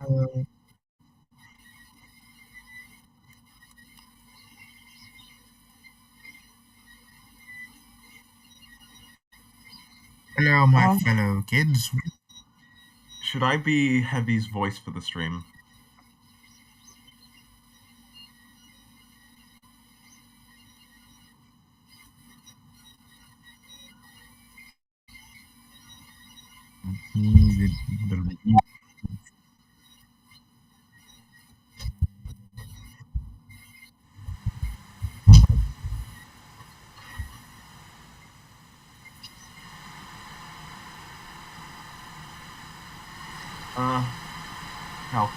Uh, Hello, my Um, fellow kids. Should I be Heavy's voice for the stream? Cal,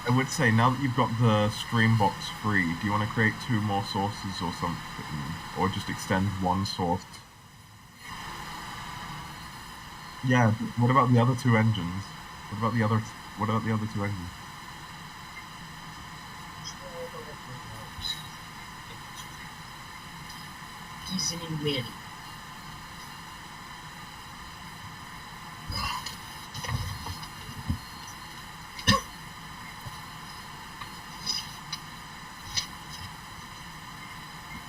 I would say now that you've got the stream box free, do you want to create 2 more sources or something? Or just extend one source? Yeah, but what about the other 2 engines? What about the other 2 engines? Listening ready.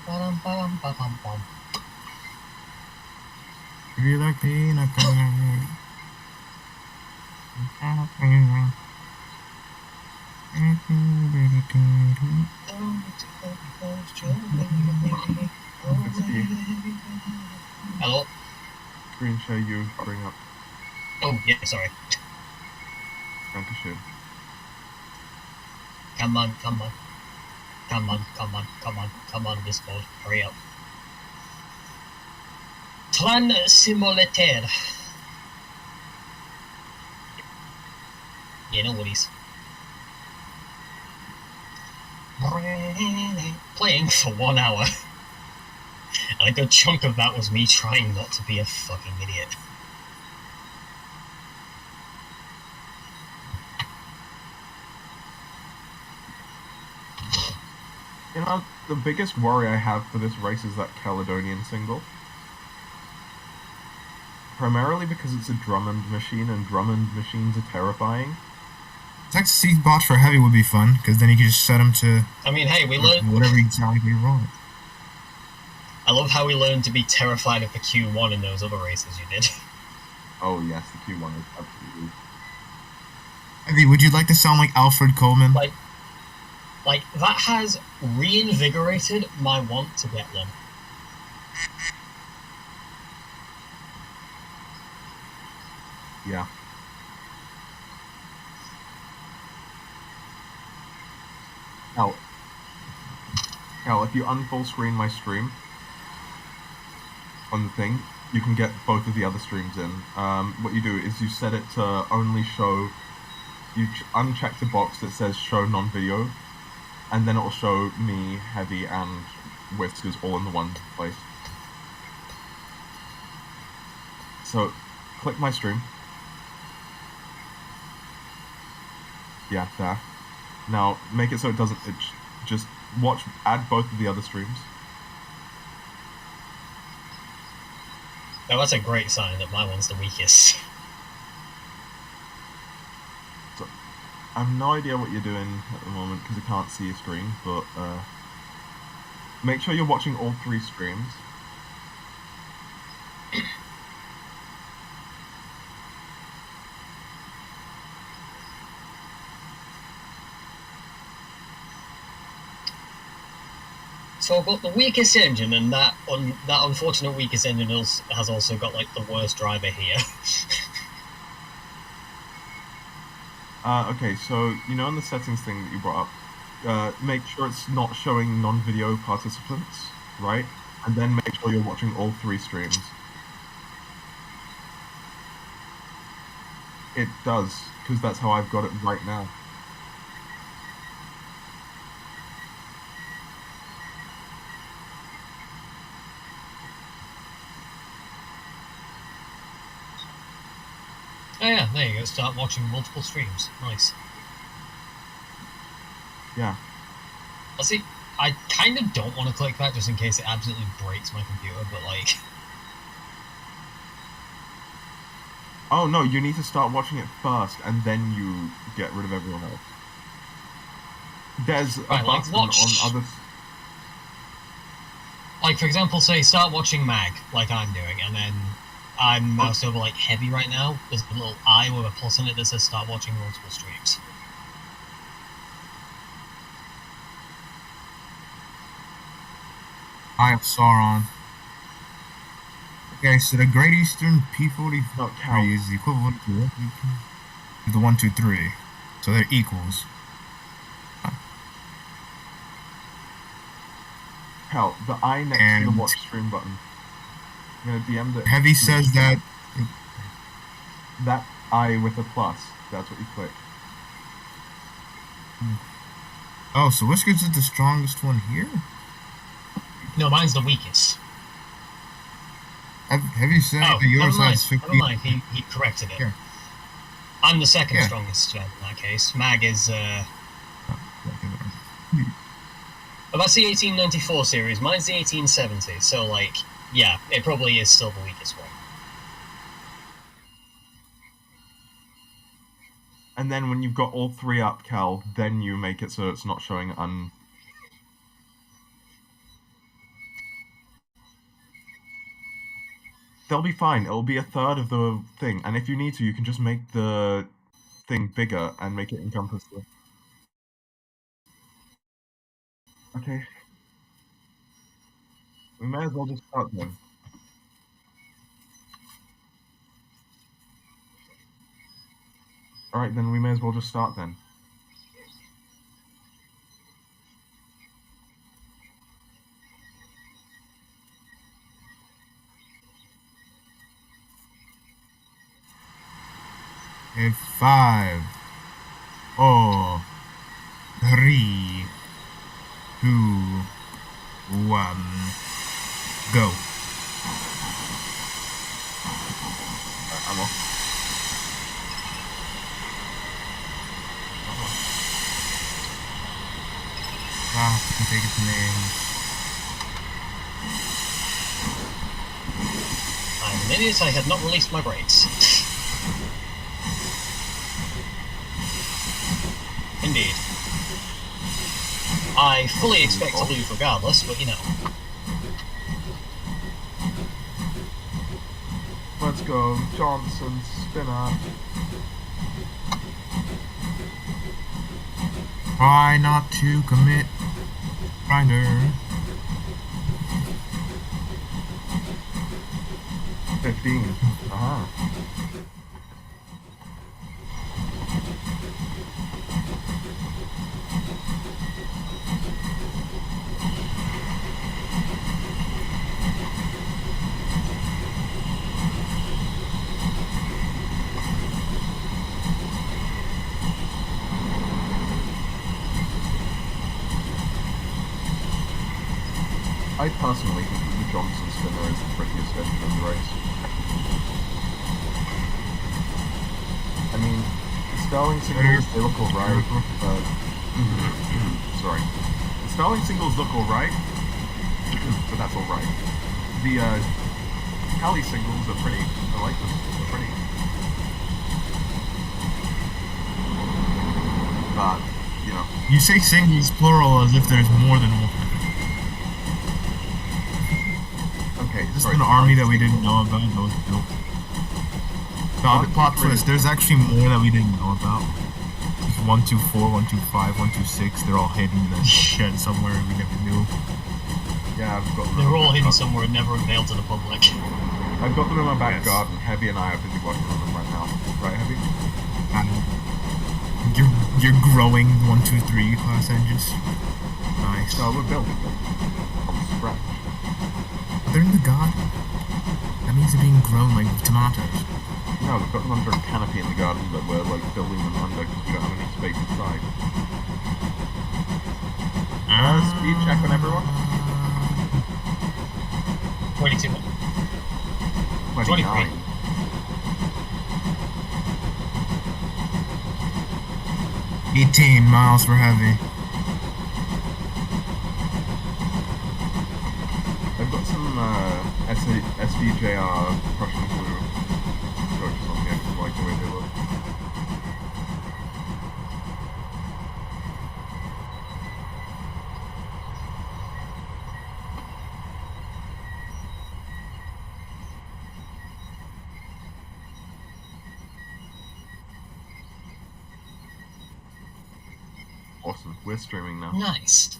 Ba-dum-ba-dum-ba-bum-bum. If you like peanut butter. Hello? Screen share you bring up Oh, yeah, sorry. Dankeschön. Come on, come on. Come on, come on, come on, come on, Discord. Hurry up. Plan simulateur. Yeah, no worries. Playing for 1 hour. And a good chunk of that was me trying not to be a fucking idiot. You know, the biggest worry I have for this race is that Caledonian single. Primarily because it's a Drummond machine, and Drummond machines are terrifying. Text C bots for heavy would be fun, because then you could just set them to I mean, hey, we learned... whatever exactly you want. I love how we learned to be terrified of the Q1 in those other races you did. Oh yes, the Q1 is absolutely... Heavy, would you like to sound like Alfred Coleman? Like, that has reinvigorated my want to get one. Yeah. Cal, if you unfull screen my stream on the thing, you can get both of the other streams in. What you do is you set it to only show... You uncheck the box that says show non-video, and then it will show me, Heavy, and Whiskers all in the one place. So, click my stream. Yeah, there. Now, make it so it doesn't... just add both of the other streams. Now, that's a great sign that my one's the weakest. So, I have no idea what you're doing at the moment because I can't see your screen, but make sure you're watching all 3 streams. So I've got the weakest engine, and that unfortunate weakest engine has also got, like, the worst driver here. Okay, so, you know in the settings thing that you brought up, make sure it's not showing non-video participants, right? And then make sure you're watching all 3 streams. It does, because that's how I've got it right now. Oh yeah, there you go, start watching multiple streams. Nice. Yeah. Well, see, I kind of don't want to click that just in case it absolutely breaks my computer, but, like... Oh no, you need to start watching it first, and then you get rid of everyone else. There's a Right, like, button watch- on other. Like, for example, say start watching Mag, like I'm doing, and then I'm moused over like heavy right now. There's a little eye with a plus in it that says start watching multiple streams. Eye of Sauron. Okay, so the Great Eastern P43 No, Cal. is the equivalent to the 123. So they're equals. Cal, the eye next to And- the watch stream button. I'm gonna DM the. Heavy says that. That eye with a plus. That's what you click. Oh, so Whiskers is the strongest one here? No, mine's the weakest. Heavy said Oh, that yours never mind. has 50. Never mind. He corrected it. Yeah. I'm the second Yeah. strongest in that case. Mag is. But that's the 1894 series. Mine's the 1870. So, like, yeah, it probably is still the weakest one. And then when you've got all three up, Cal, then you make it so it's not showing They'll be fine. It'll be a third of the thing. And if you need to, you can just make the thing bigger and make it encompass the... Okay. We may as well just start then. Alright, then we may as well just start then. Okay, 5, 4, 3, 2, 1, go. I'm off. Ah, I can take its name. I'm an idiot. I had not released my brakes. Indeed. I fully expect to lose regardless, but you know. Let's go. Johnson, spinner. Try not to commit grinder. 15. Uh-huh. I personally think that the Johnson spinner is the prettiest engine in the race. I mean, the Starling singles, they look alright, but... sorry. The Starling singles look alright, but that's alright. The, Cali singles are pretty. I like them. They're pretty. But, you know. You say singles plural as if there's more than one. Okay, This is sorry. an army that we didn't know about that was built. The plot twist, there's actually more that we didn't know about. There's 124, 125, 126, they're all hidden in a shed somewhere we never knew. Yeah, I've got them. They're all hidden somewhere and never unveiled to the public. I've got them in my back Yes. garden. Heavy and I are busy working on them right now. Right, Heavy? You're growing 123 class engines. Nice. So we're building them from scratch. They're in the garden. That means they're being grown like tomatoes. No, we've got them under a canopy in the garden, but we're like building them under because we don't have any space inside. Speed check on everyone. 22. 29. Twenty-three. 18 miles for heavy. I've got some SVJR Prussian blue coaches on here. Awesome. We're streaming now. Nice.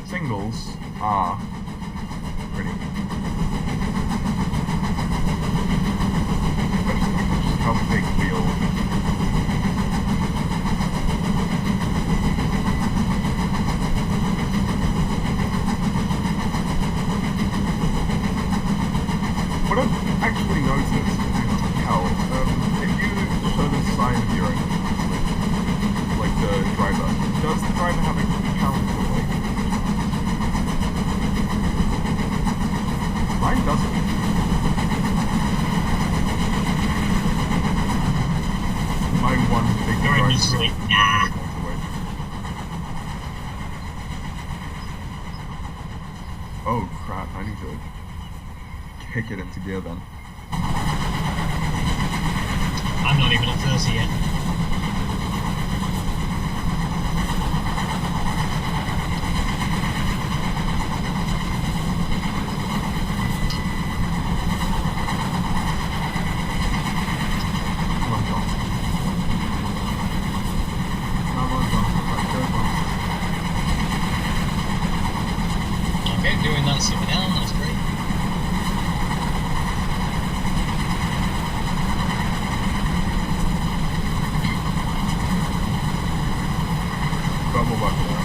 Singles are pretty. Just how big wheel. What I've actually noticed, Cal, if you show the side of your engine, like the driver, does the driver have a counterweight? Mine doesn't. My one big You're driver usually doesn't have a counterweight. Oh crap, I need to kick it into gear then. I'm not even at 30 yet. Come on, Johnson. Come on, Johnson. Right, go, Johnson. Okay, doing that super down, that's great. Double buckle there.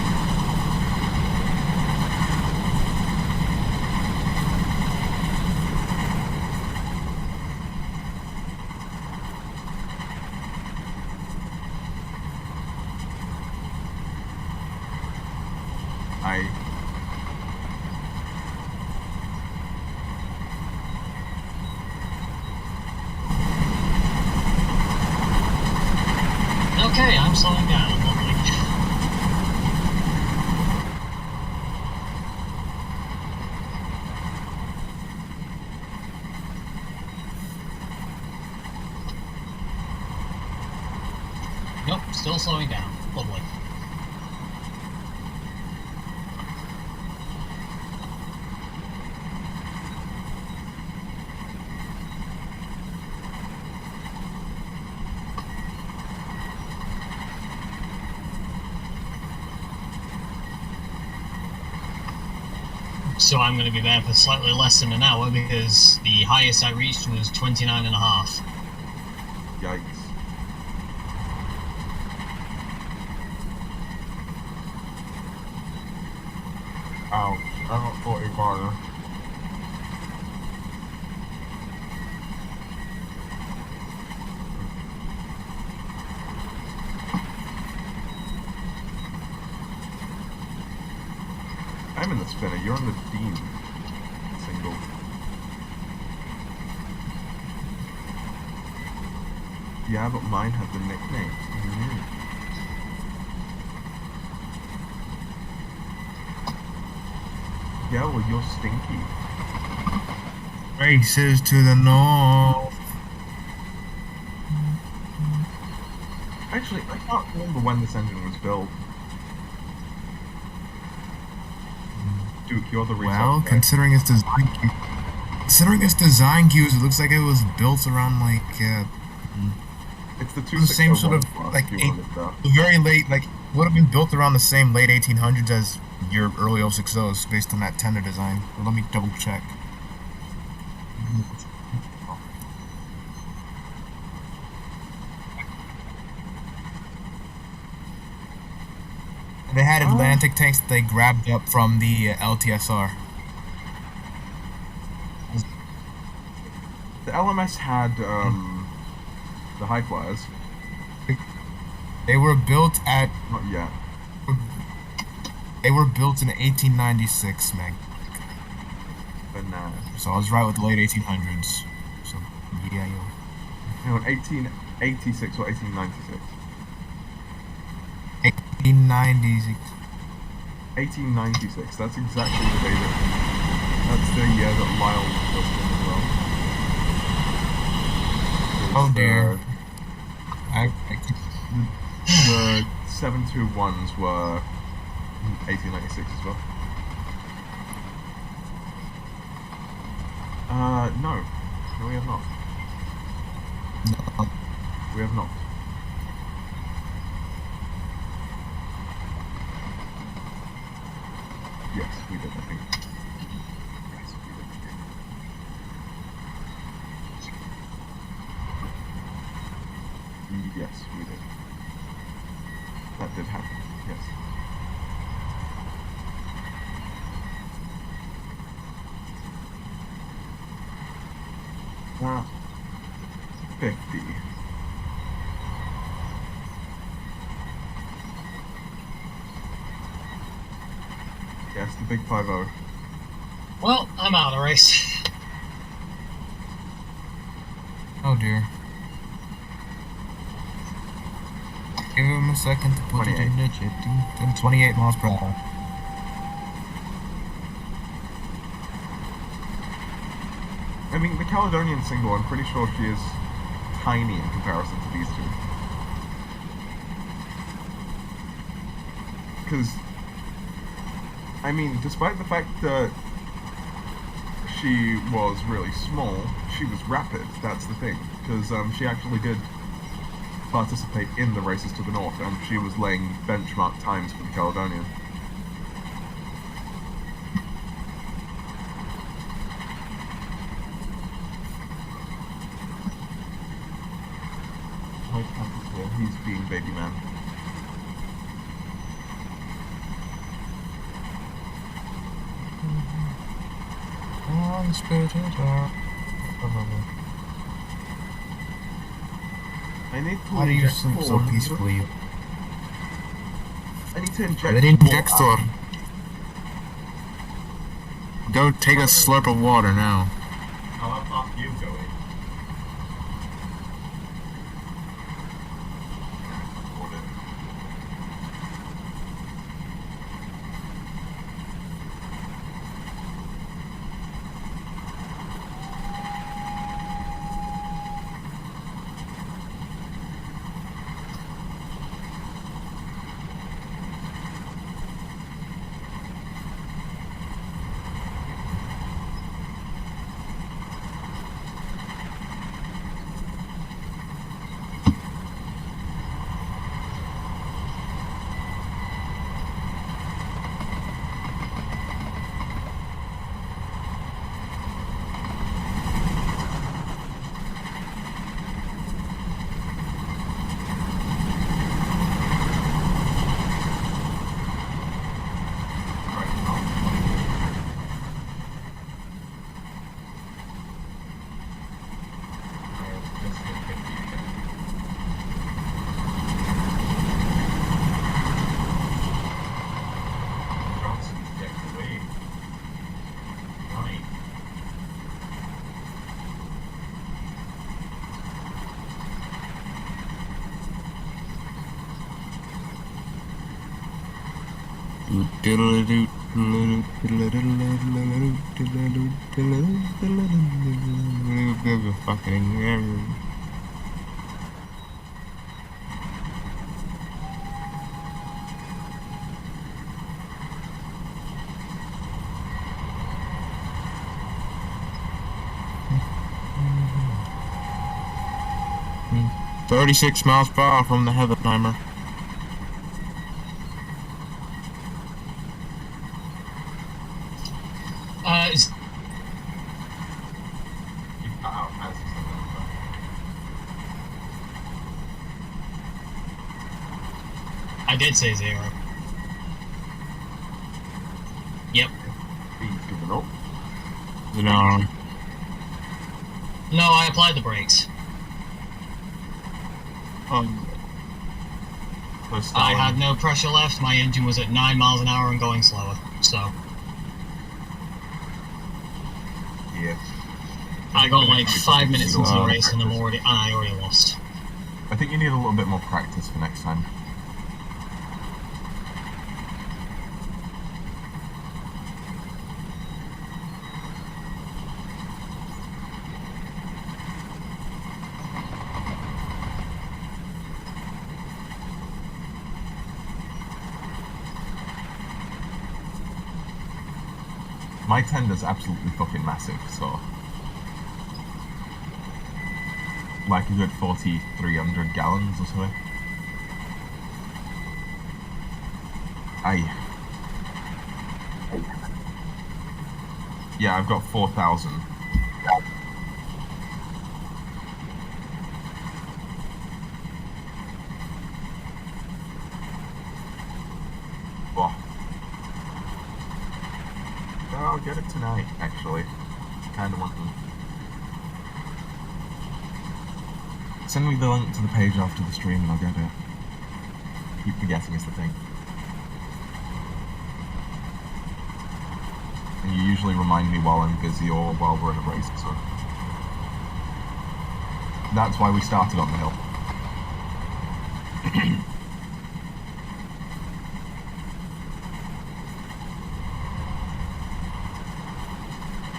Okay, I'm slowing down. Lovely. Nope, still slowing down. Lovely. So I'm going to be there for slightly less than an hour because the highest I reached was 29 and a half. Yikes. Ouch. I got 40 bar. I'm in the spinner, you're on the Dean single. Yeah, but mine had the nickname. Yeah, well, you're Stinky. Races to the north. Actually, I can't remember when this engine was built. Duke, you're the research Well, guy. considering its design cues, it looks like it was built around like It's the the same sort of 2601 like plus, you wanna look that. very late, like would have been built around the same late 1800s as your early 060s based on that tender design. But let me double check. They had Atlantic tanks that they grabbed up from the LTSR. The LMS had the high flyers. They were built at. Not yet. They were built in 1896, Meg. Banana. So I was right with the late 1800s. So yeah, yeah. Hang on, 1886 or 1896? 1896. 1896. That's exactly the day that. That's the year that Lyle was in as well. Oh dear. The 721s were 1896 as well. No. No, we have not. No. We have not. Yes, we did, I think. Yes, we did. Yes, we did. That did happen, yes. Ah. 50. Yes, the big 5-0. Well, I'm out of the race. Oh dear. Give him a second to put it in digit. 28 miles per hour. I mean, the Caledonian single, I'm pretty sure she is tiny in comparison to these two. Because, I mean, despite the fact that she was really small, she was rapid, that's the thing. Because she actually did participate in the races to the north, and she was laying benchmark times for the Caledonian. He's being baby man. I need to How do you sleep so peacefully? I need to inject The injector. Go take a slurp of water now. How about you going? Fucking. Mm. 36 miles per hour from the heaven timer. I did say 0. Yep. He's given up. No. No, I applied the brakes. I had no pressure left, my engine was at 9 miles an hour and going slower, so... Yeah. I got like 5 minutes into the race and I already lost. I think you need a little bit more practice for next time. My tender's absolutely fucking massive, so... Like a good 4,300 gallons or something. Aye. Yeah, I've got 4,000. Well, I'll get it tonight, actually. Kind of want them. Send me the link to the page after the stream and I'll get it. Keep forgetting is the thing. And you usually remind me while I'm busy or while we're in a race, so... That's why we started on the hill.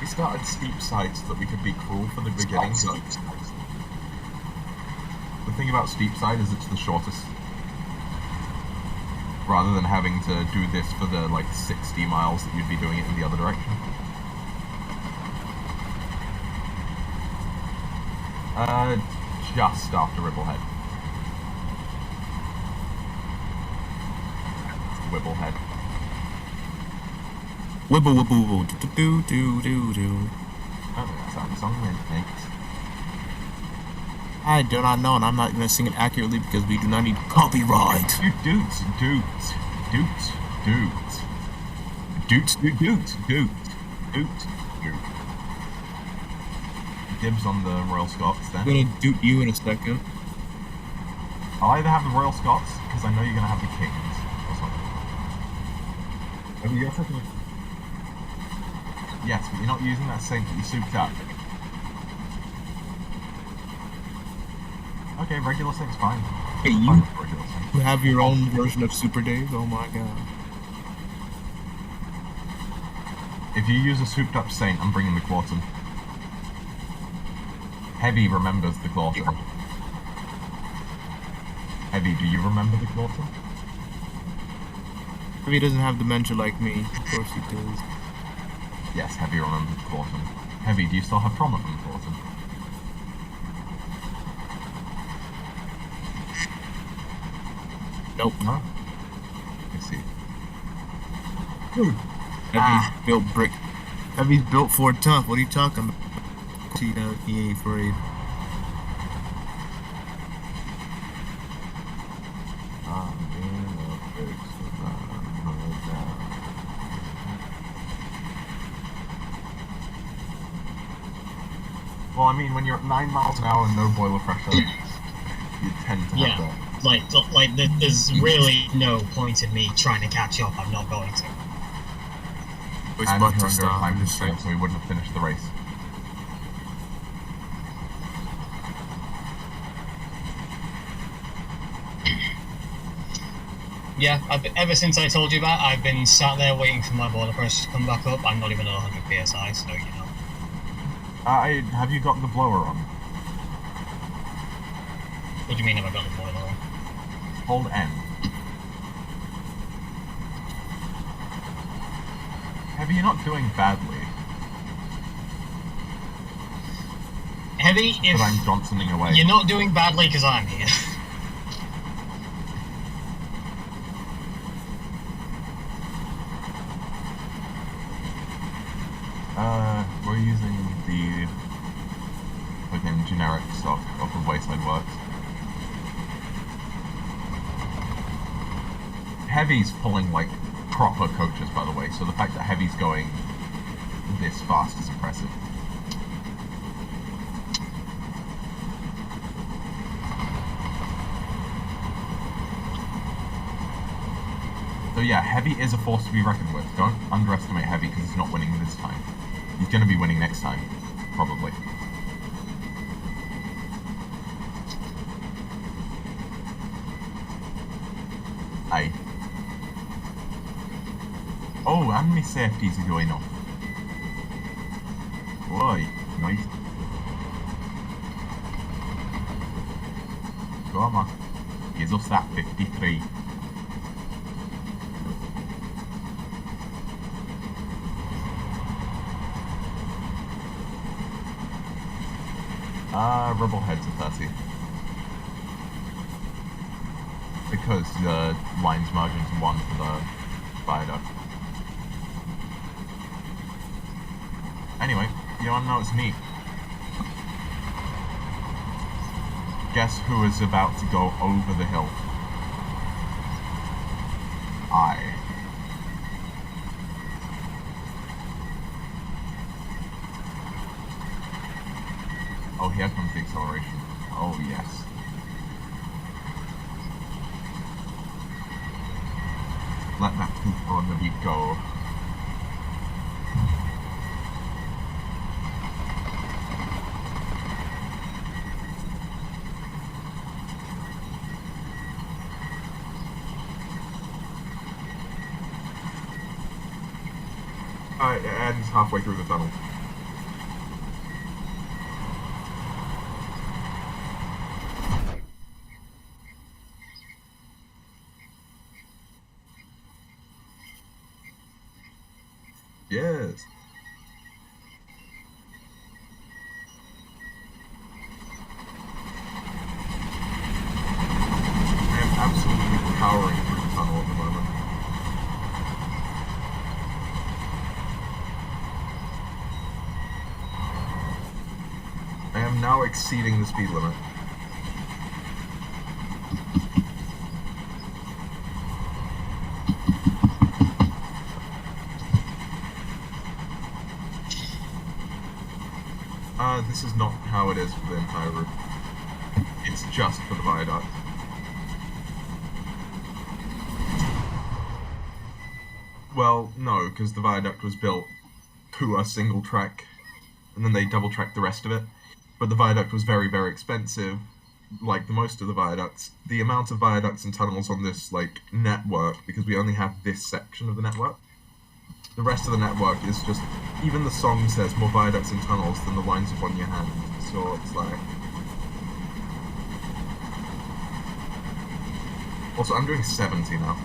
We started steep sides so that we could be cruel for the beginning. The thing about steep side is it's the shortest. Rather than having to do this for the, like, 60 miles that you'd be doing it in the other direction. Just after Ribblehead. Wibblehead. Wibble wibble wibble do do do do. Oh, that sounds song, mate. I do not know, and I'm not going to sing it accurately because we do not need copyright. Doots. Dibs on the Royal Scots then. I'm going to doot you in a second. I'll either have the Royal Scots, because I know you're going to have the Kings, or something. Have you got something? Yes, but you're not using that Saint that you souped up. Okay, regular Saint's fine. Hey, you have your own version of Super Dave? Oh my god. If you use a souped up Saint, I'm bringing the Quarton. Heavy remembers the Quarton. Heavy, do you remember the Quarton? Heavy doesn't have dementia like me. Of course he does. Yes, Heavy remembers the Quarton. Heavy, do you still have trauma from the Quarton? Nope. No? I see. Heavy's built brick. Heavy's built for tough. What are you talking about? He ain't afraid. Well, I mean, when you're at 9 miles an hour and no boiler pressure, you tend to have that. Like, there's really no point in me trying to catch up. I'm not going to. It's And about you're to under a stop. time constraint, so we wouldn't have finished the race. Yeah, ever since I told you that, I've been sat there waiting for my boiler pressure to come back up. I'm not even at 100 psi, so you know. Have you got the blower on? What do you mean have I got the boiler on? Hold N. Heavy, you're not doing badly. Heavy, if But I'm Johnsoning away. you're not doing badly because I'm here. We're using the fucking generic stock off of Wayside Works. Heavy's pulling like proper coaches, by the way, so the fact that Heavy's going this fast is impressive. So yeah, Heavy is a force to be reckoned with. Don't underestimate Heavy because he's not winning this time. He's going to be winning next time, probably. Aye. Oh, how many safeties are going off? Oi, nice. Go on, man. Gives us that 53. Rebel heads are 30. Because the lines merge into one for the viaduct. Anyway, you wanna know what's neat? Guess who is about to go over the hill? I. Oh, here comes the acceleration. Oh, yes. Let that people on the beat go. It ends halfway through the tunnel. Yes. I am absolutely powering through the tunnel at the moment. I am now exceeding the speed limit. This is not how it is for the entire route. It's just for the viaduct. Well, no, because the viaduct was built to a single track, and then they double-tracked the rest of it. But the viaduct was very, very expensive, like the most of the viaducts. The amount of viaducts and tunnels on this, like, network, because we only have this section of the network, the rest of the network is just, even the song says more viaducts and tunnels than the lines upon your hand, so it's like... Also, I'm doing 70 now.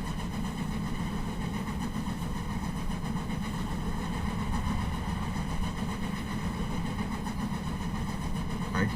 Right.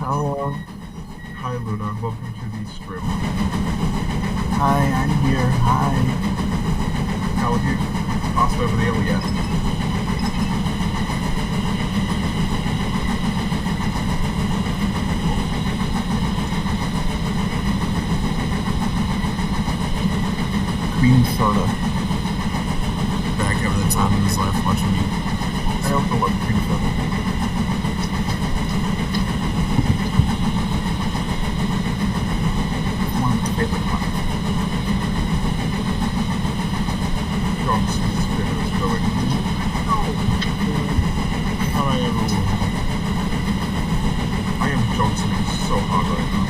Hello. Hi Luna, welcome to the stream. Hi, I'm here. Hi. How have you passed over the hill yet? Cream soda. Back over the time of his life watching you. I also love cream soda. One of my favorite ones. Johnson's dinner is going. Hi everyone. I am Johnsoning so hard right now.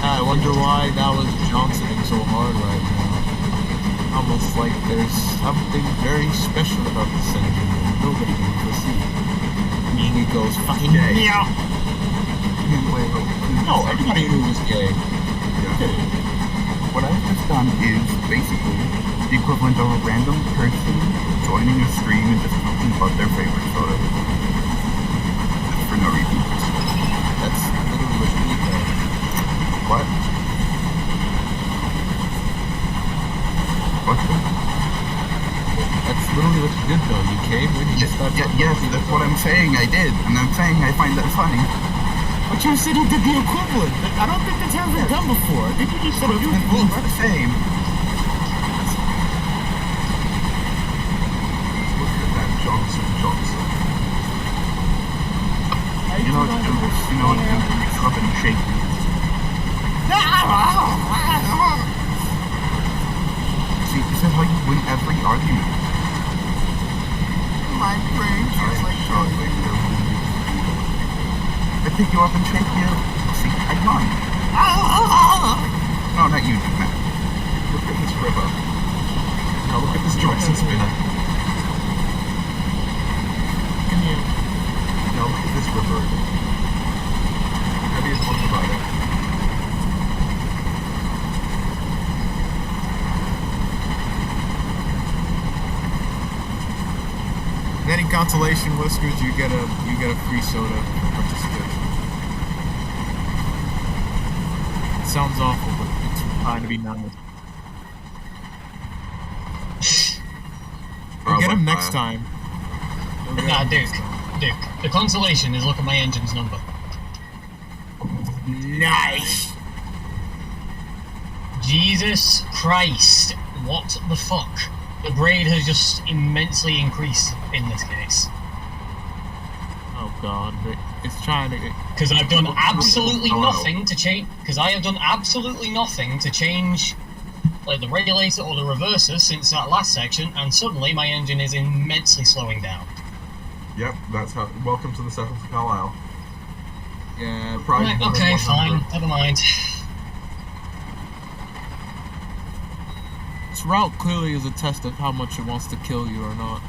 I wonder why that was Johnsoning so hard right now. Almost like there's something very special about this engine that nobody can foresee. I mean, it goes fucking yeah. No, everybody knew it was gay. Yeah. What I've just done is basically the equivalent of a random person joining a stream and just talking about their favorite soda. Just for no reason. That's literally what you need, though. That's literally what you did, though. You came in and you started. Yes, that's what I'm saying. I did, and I'm saying I find that funny. But you said you did the equivalent. I don't think that's ever been done before. I think you just said It means the same. Look at that Johnson. You know what to do? You know what to do? Mix it up and shake it. See, this is how you win every argument. My brain feels like chocolate. I pick you up and shake you. See, I won. No, not you, Matt. Look at this river. Now look at this Johnson spinner. Now look at this river. Heavy is one about it. Any consolation, Whiskers, you get a free soda participation. It sounds awful, but it's trying to be nice. We'll get him next time. Nah, Duke. The consolation is look at my engine's number. Nice. Jesus Christ! What the fuck? The grade has just immensely increased in this case. Oh god, it's trying to. Because I've done absolutely nothing to change. Because I have done absolutely nothing to change, like the regulator or the reverser since that last section, and suddenly my engine is immensely slowing down. Yep, that's how. Welcome to the settle for Carlisle. Yeah. Right, okay, fine, never mind. This route clearly is a test of how much it wants to kill you or not.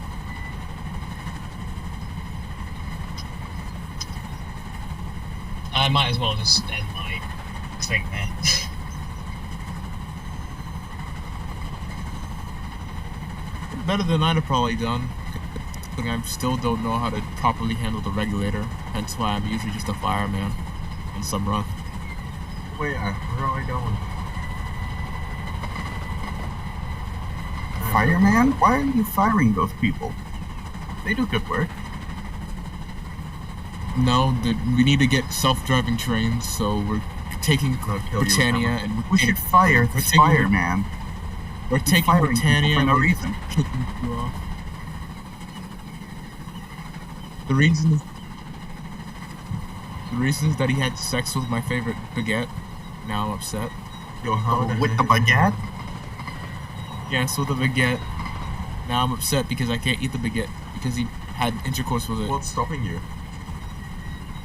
I might as well just end my thing there. Better than I'd have probably done. I still don't know how to properly handle the regulator, hence why I'm usually just a fireman on some run. Wait, where are I going? Fireman? Why are you firing those people? They do good work. No, we need to get self-driving trains, so we're taking Britannia and we should fire the fireman. We're taking Britannia for no and reason. kicking you off. The reason is that he had sex with my favorite baguette. Now I'm upset. Yo, how With the baguette? Yes, with the baguette. Now I'm upset because I can't eat the baguette because he had intercourse with it. What's stopping you?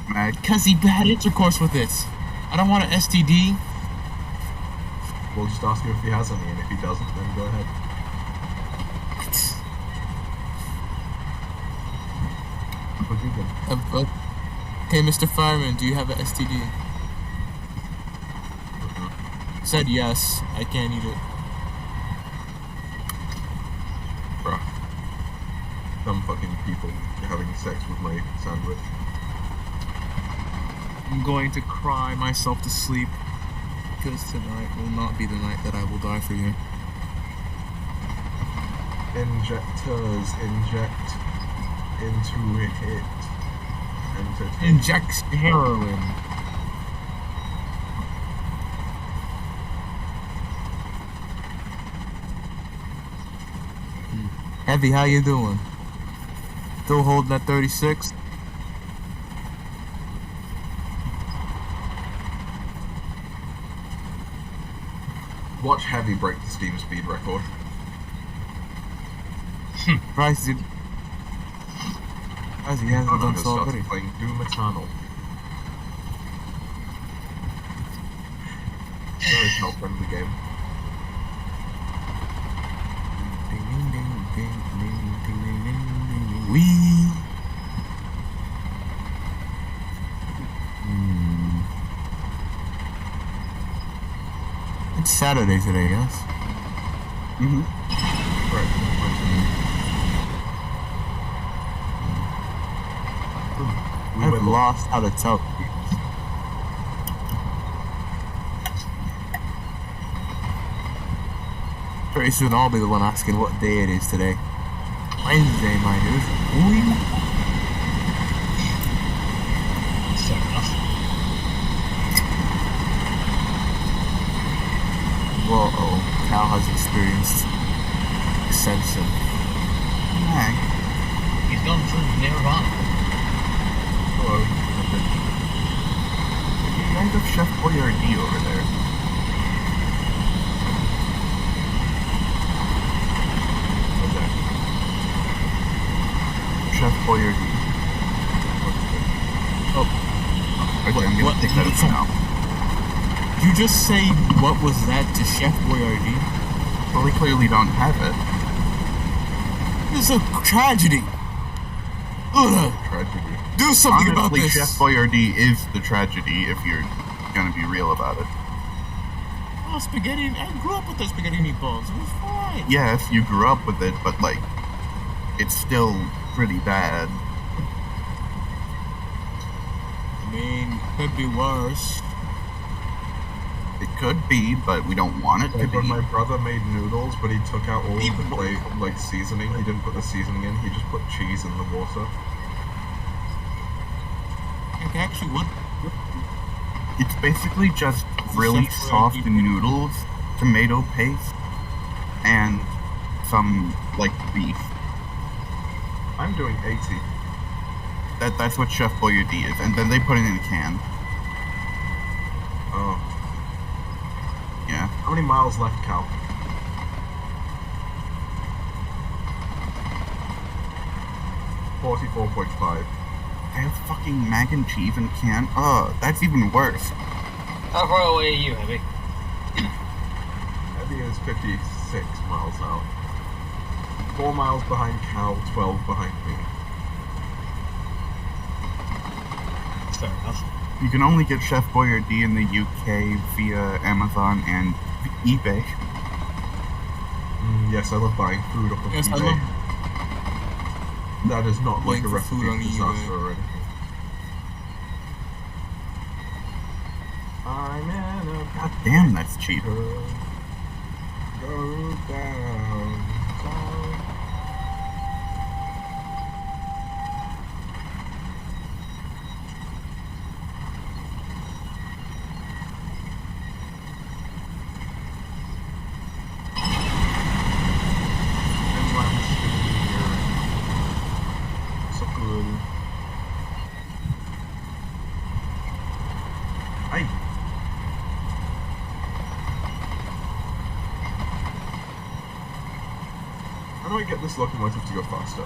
Because he had intercourse with it. I don't want an STD. We'll just ask him if he has any, and if he doesn't, then go ahead. What do you think? Okay, Mr. Fireman, do you have an STD? Said yes. I can't eat it. Bruh. Some fucking people having sex with my sandwich. I'm going to cry myself to sleep because tonight will not be the night that I will die for you. Injectors inject into it. Inject heroin. Heavy, how you doing? Still holding that 36? Watch Heavy break the Steam speed record. Bryce, he hasn't done so already. Playing Doom Eternal. Very child-friendly game. Wee. It's Saturday today, yes? Mm-hmm. Right. I've lost how to tell. Pretty soon I'll be the one asking what day it is today. Wednesday, my dude. Ooh. Fair enough. Whoa, Cal has experienced extensive Mag. He's gone through Nirvana. Hello. You guys have Chef Boyardee over there. Okay. Chef Boyardee. Oh, Okay, I'm gonna take that as a no. you just say what was that to Chef Boyardee? Well, we clearly don't have it. It's a tragedy. Ugh, Tragedy. do something about Honestly, this. Chef Boyardee is the tragedy if you're gonna be real about it. Oh, spaghetti. I grew up with the spaghetti meatballs. It was fine. Yes, you grew up with it, but like, it's still pretty bad. I mean, could be worse. It could be, but we don't want it to Like when be. my brother made noodles, but he took out all of the like seasoning. He didn't put the seasoning in. He just put cheese in the water. Like, actually, what? It's basically just It's a really Chef soft Boyardee. noodles, tomato paste, and some like beef. I'm doing 80. That's what Chef Boyardee is, and then they put it in a can. Oh. Yeah. How many miles left, Cal? $44.5. They have fucking mac and cheese in a can. That's even worse. How far away are you, Heavy? Heavy is 56 miles out. 4 miles behind Cal, 12 behind me. Fair enough. You can only get Chef Boyardee in the UK via Amazon and eBay. Yes, I love buying food off of Yes, I eBay. love That is not like buying a for recipe food on disaster eBay. or anything. I'm in a God damn, that's cheap. Go down, down. Midland here. So good. Hey. How do I get this locomotive to go faster?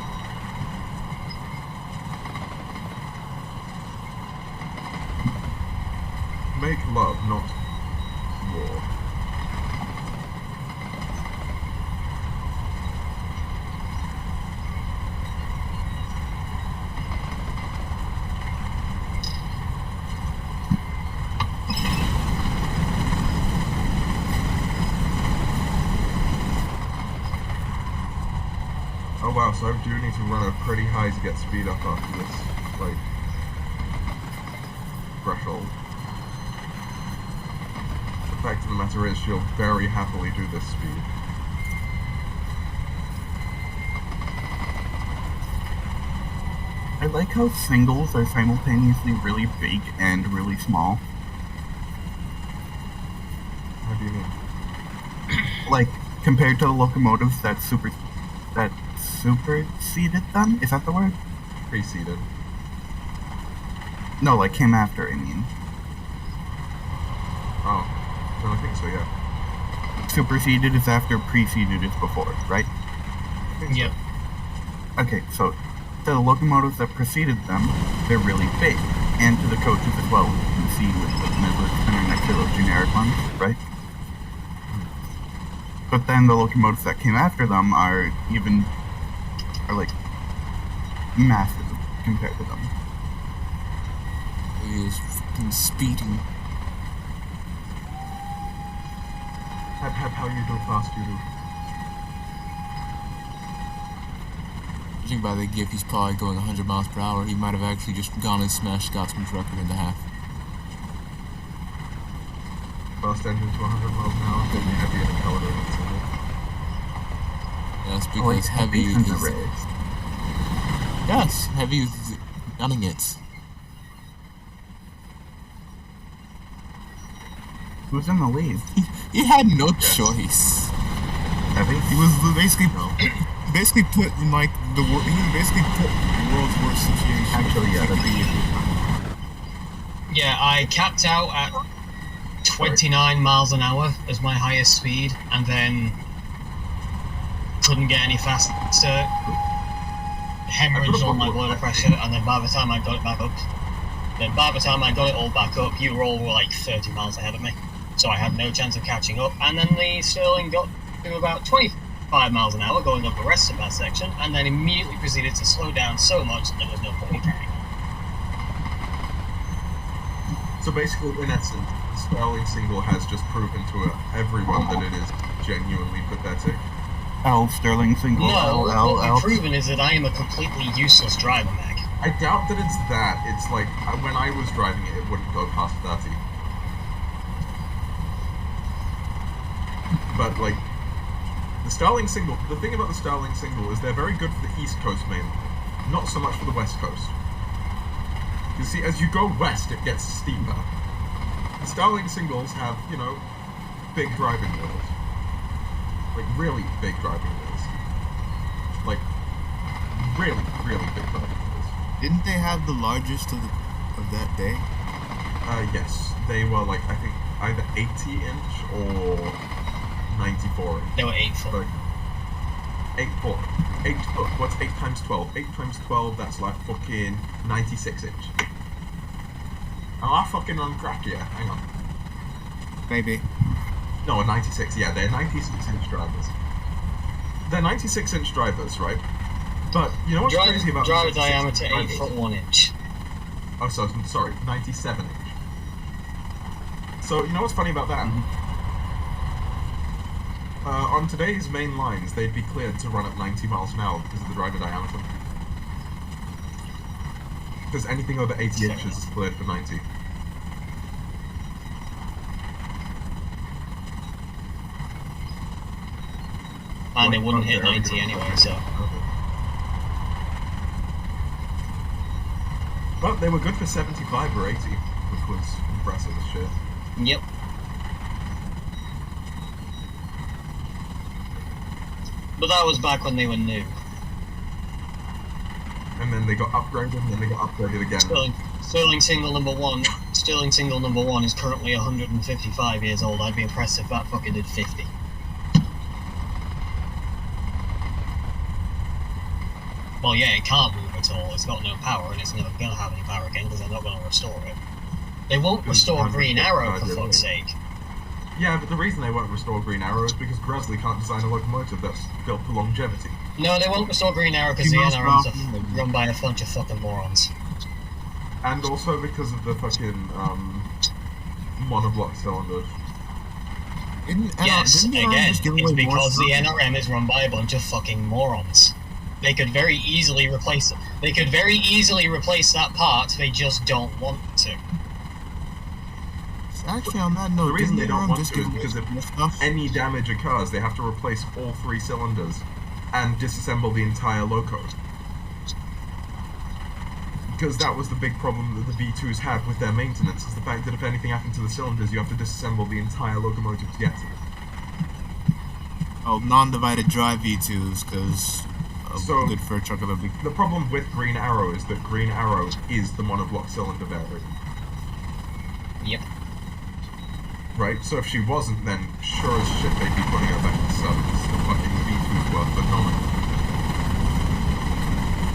Make love, not war. Oh wow, so I do need to run a pretty high to get speed up after this, like, threshold. The fact of the matter is, she'll very happily do this speed. I like how singles are simultaneously really big and really small. How do you mean? Like, compared to the locomotives that superseded them? Is that the word? Preceded. No, like came after, I mean. Oh, no, I think so, yeah. Superseded is after, preceded is before, right? I think Yep. Okay, so the locomotives that preceded them, they're really big. And to the coaches as well, you can see with the midland spinner next to those generic ones, right? But then the locomotives that came after them are like massive compared to them. He is fucking speeding. How you do fast you do. Judging by the GIF, he's probably going 100 miles per hour. He might have actually just gone and smashed Scotsman's record into half. Fast engine to 100 miles an hour, then you heavy in a Caledonian single. us Oh, wait, because Heavy Heavy's in the is... race. Yes, Heavy is gunning it. Who's in the lead? He had no choice. Heavy? He was basically put in like he was basically put in the world's worst situation. Actually, yeah, that's Yeah, I capped out at 29 miles an hour as my highest speed, and then couldn't get any faster. Hemorrhaged all my blood pressure, and then by the time I got it back up, you all were like 30 miles ahead of me. So I had no chance of catching up, and then the Sterling got to about 25 miles an hour going up the rest of that section, and then immediately proceeded to slow down so much that there was no point in carrying. So basically, in essence, Sterling Single has just proven to everyone that it is genuinely pathetic. Sterling Single. No, what we've proven is that I am a completely useless driver, Meg. I doubt that it's that. It's like, when I was driving it, it wouldn't go past 30. But, like, the Starling Single, the thing about the Starling Single is they're very good for the East Coast mainly, not so much for the West Coast. You see, as you go west, it gets steeper. The Starling Singles have, you know, big driving wheels. Like, really big driving wheels. Like, really, really big driving wheels. Didn't they have the largest of that day? Yes. They were, like, I think, either 80-inch or 94 inch. They were 8 foot. 8 foot. 8 foot. What's 8 times 12? 8 times 12, that's like fucking 96 inch. I fucking on crack here. Hang on. Maybe. No, a 96. Yeah, they're 96-inch drivers. They're 96-inch drivers, right? But you know what's crazy about driver diameter 8 foot 1 inch. Oh, so sorry, 97 inch. So you know what's funny about that? On today's main lines, they'd be cleared to run at 90 miles an hour because of the driver diameter. Because anything over 80 inches is cleared for 90. And they wouldn't hit 90 anyway, so. But they were good for 75 or 80, which was impressive as shit. Yep. But that was back when they were new. And then they got upgraded, and then they got upgraded again. Sterling Single number 1 is currently 155 years old. I'd be impressed if that fucker did 50. Well, yeah, it can't move at all. It's got no power, and it's never going to have any power again because they're not going to restore it. They won't restore Green Arrow, for fuck's sake. Yeah, but the reason they won't restore Green Arrow is because Gresley can't design a locomotive that's built for longevity. No, they won't restore Green Arrow because the NRMs are run by a bunch of fucking morons. And also because of the fucking, monoblock cylinders. Yes, again, it's because the NRM is run by a bunch of fucking morons. They could very easily replace it. They could very easily replace that part, they just don't want to. Actually, on that note, the reason they don't want just to is because if any damage occurs, they have to replace all 3 cylinders and disassemble the entire loco. Because that was the big problem that the V2s had with their maintenance, is the fact that if anything happened to the cylinders, you have to disassemble the entire locomotive to get to it. Oh, non-divided drive V2s, because good for a truck of a big... The problem with Green Arrow is that Green Arrow is the monoblock cylinder variant. Yep. Right, so if she wasn't, then sure as shit they'd be putting her back to subs. The fucking V2s were phenomenal.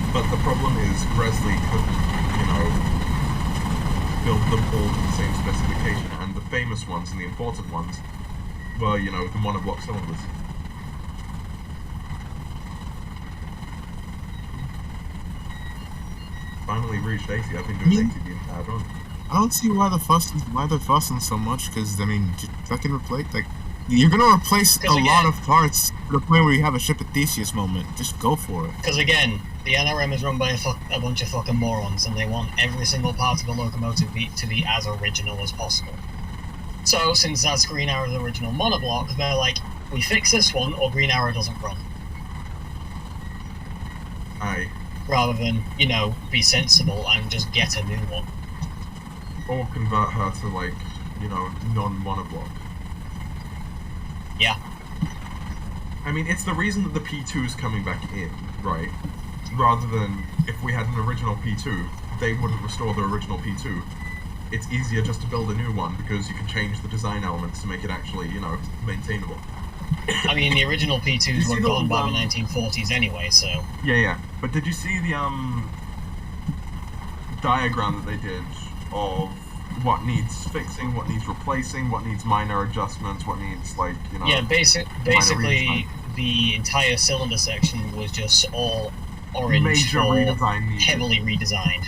But the problem is, Gresley couldn't, you know, build them all to the same specification, and the famous ones and the important ones were, you know, the monoblock cylinders. Finally reached 80. I've been doing 80 the entire run. I don't see why they're fussing so much, because, I mean, just fucking replace, like, you're gonna replace a lot of parts to the point where you have a ship at Theseus moment. Just go for it. Because again, the NRM is run by a bunch of fucking morons, and they want every single part of the locomotive to be as original as possible. So, since that's Green Arrow's original monoblock, they're like, we fix this one, or Green Arrow doesn't run. Aye. rather than, be sensible and just get a new one. Or convert her to, like, non-monoblock. Yeah. I mean, it's the reason that the P2 is coming back in, right? Rather than, if we had an original P2, they wouldn't restore the original P2. It's easier just to build a new one, because you can change the design elements to make it actually, maintainable. I mean, the original P2s were gone by the 1940s anyway, so... Yeah. But did you see the, diagram that they did of what needs fixing, what needs replacing, what needs minor adjustments, what needs, like, Yeah, basically, the entire cylinder section was just all orange major redesign needed. Heavily redesigned.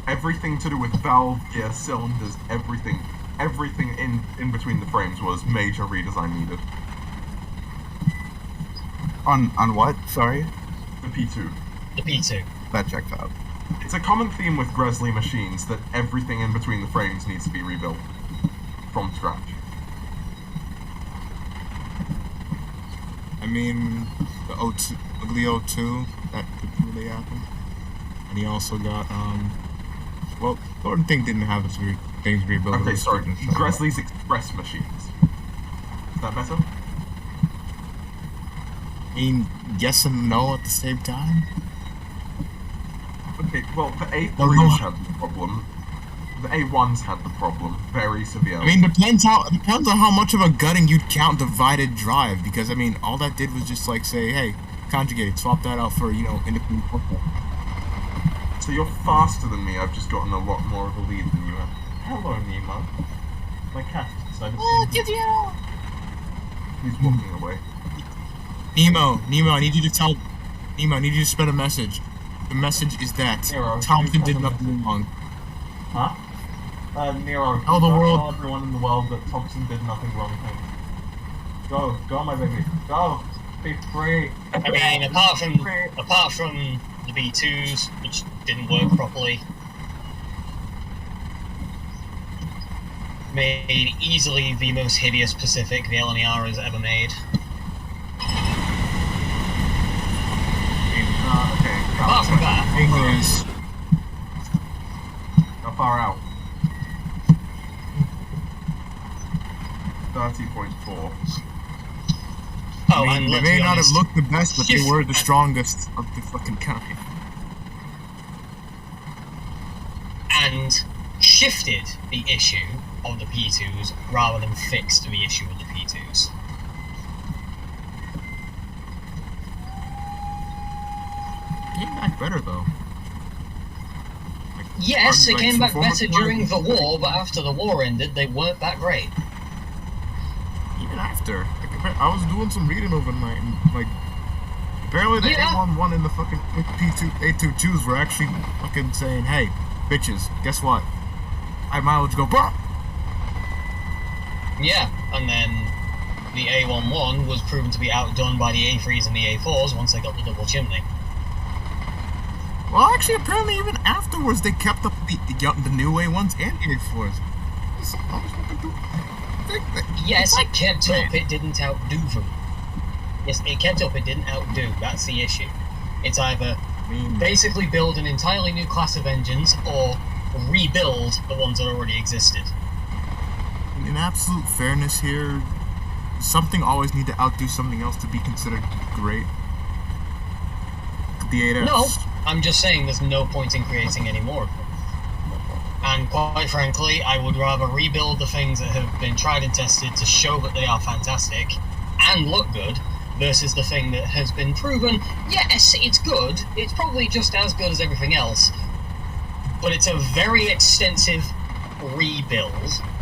Everything to do with valve, gear, cylinders, everything in between the frames was major redesign needed. On what? Sorry? The P2. The P2. That checks out. It's a common theme with Gresley machines that everything in between the frames needs to be rebuilt from scratch. I mean, the O2, that could really happen. And he also got, well, Thornton thing didn't have his things rebuilt. Okay, sorry. Gresley's Express machines. Is that better? I mean, yes and no at the same time. Okay, well, the A3s had the problem. The A1s had the problem very severely. I mean, depends on how much of a gutting you'd count divided drive, because I mean, all that did was just like say, hey, conjugate, swap that out for independent football. So you're faster than me. I've just gotten a lot more of a lead than you have. Hello, Nemo. My cat decided to. He's walking away. Nemo, I need you to spread a message. The message is that Nero, Thompson did nothing wrong. Huh? Nero, tell the world, tell everyone in the world that Thompson did nothing wrong. Go, my baby, go, be free. I mean, apart from the B2s, which didn't work properly, made easily the most hideous Pacific the LNER has ever made. Okay. Apart from that, English. How far out? 30.4. oh, I and mean, they let's may be not honest, have looked the best, but they were the strongest of the fucking kind. and shifted the issue of the P2s rather than fixed the issue of the P2s. Came back better though. Like, Yes, it like, came back performance better during the war, but after the war ended, they weren't that great. Even after, like, I was doing some reading overnight, and like, apparently the A11 and the fucking A22s were actually fucking saying, "Hey, bitches, guess what? High mileage go bah." Yeah, and then the A11 was proven to be outdone by the A3s and the A4s once they got the double chimney. Well, actually, apparently even afterwards they kept up the new A1s and the A4s. Yes, it kept up, it didn't outdo them. Yes, it kept up, it didn't outdo, that's the issue. It's either basically build an entirely new class of engines or rebuild the ones that already existed. In absolute fairness here, something always need to outdo something else to be considered great. The 8S. No, I'm just saying there's no point in creating any more of them. And quite frankly, I would rather rebuild the things that have been tried and tested to show that they are fantastic and look good, versus the thing that has been proven, yes, it's good, it's probably just as good as everything else, but it's a very extensive rebuild,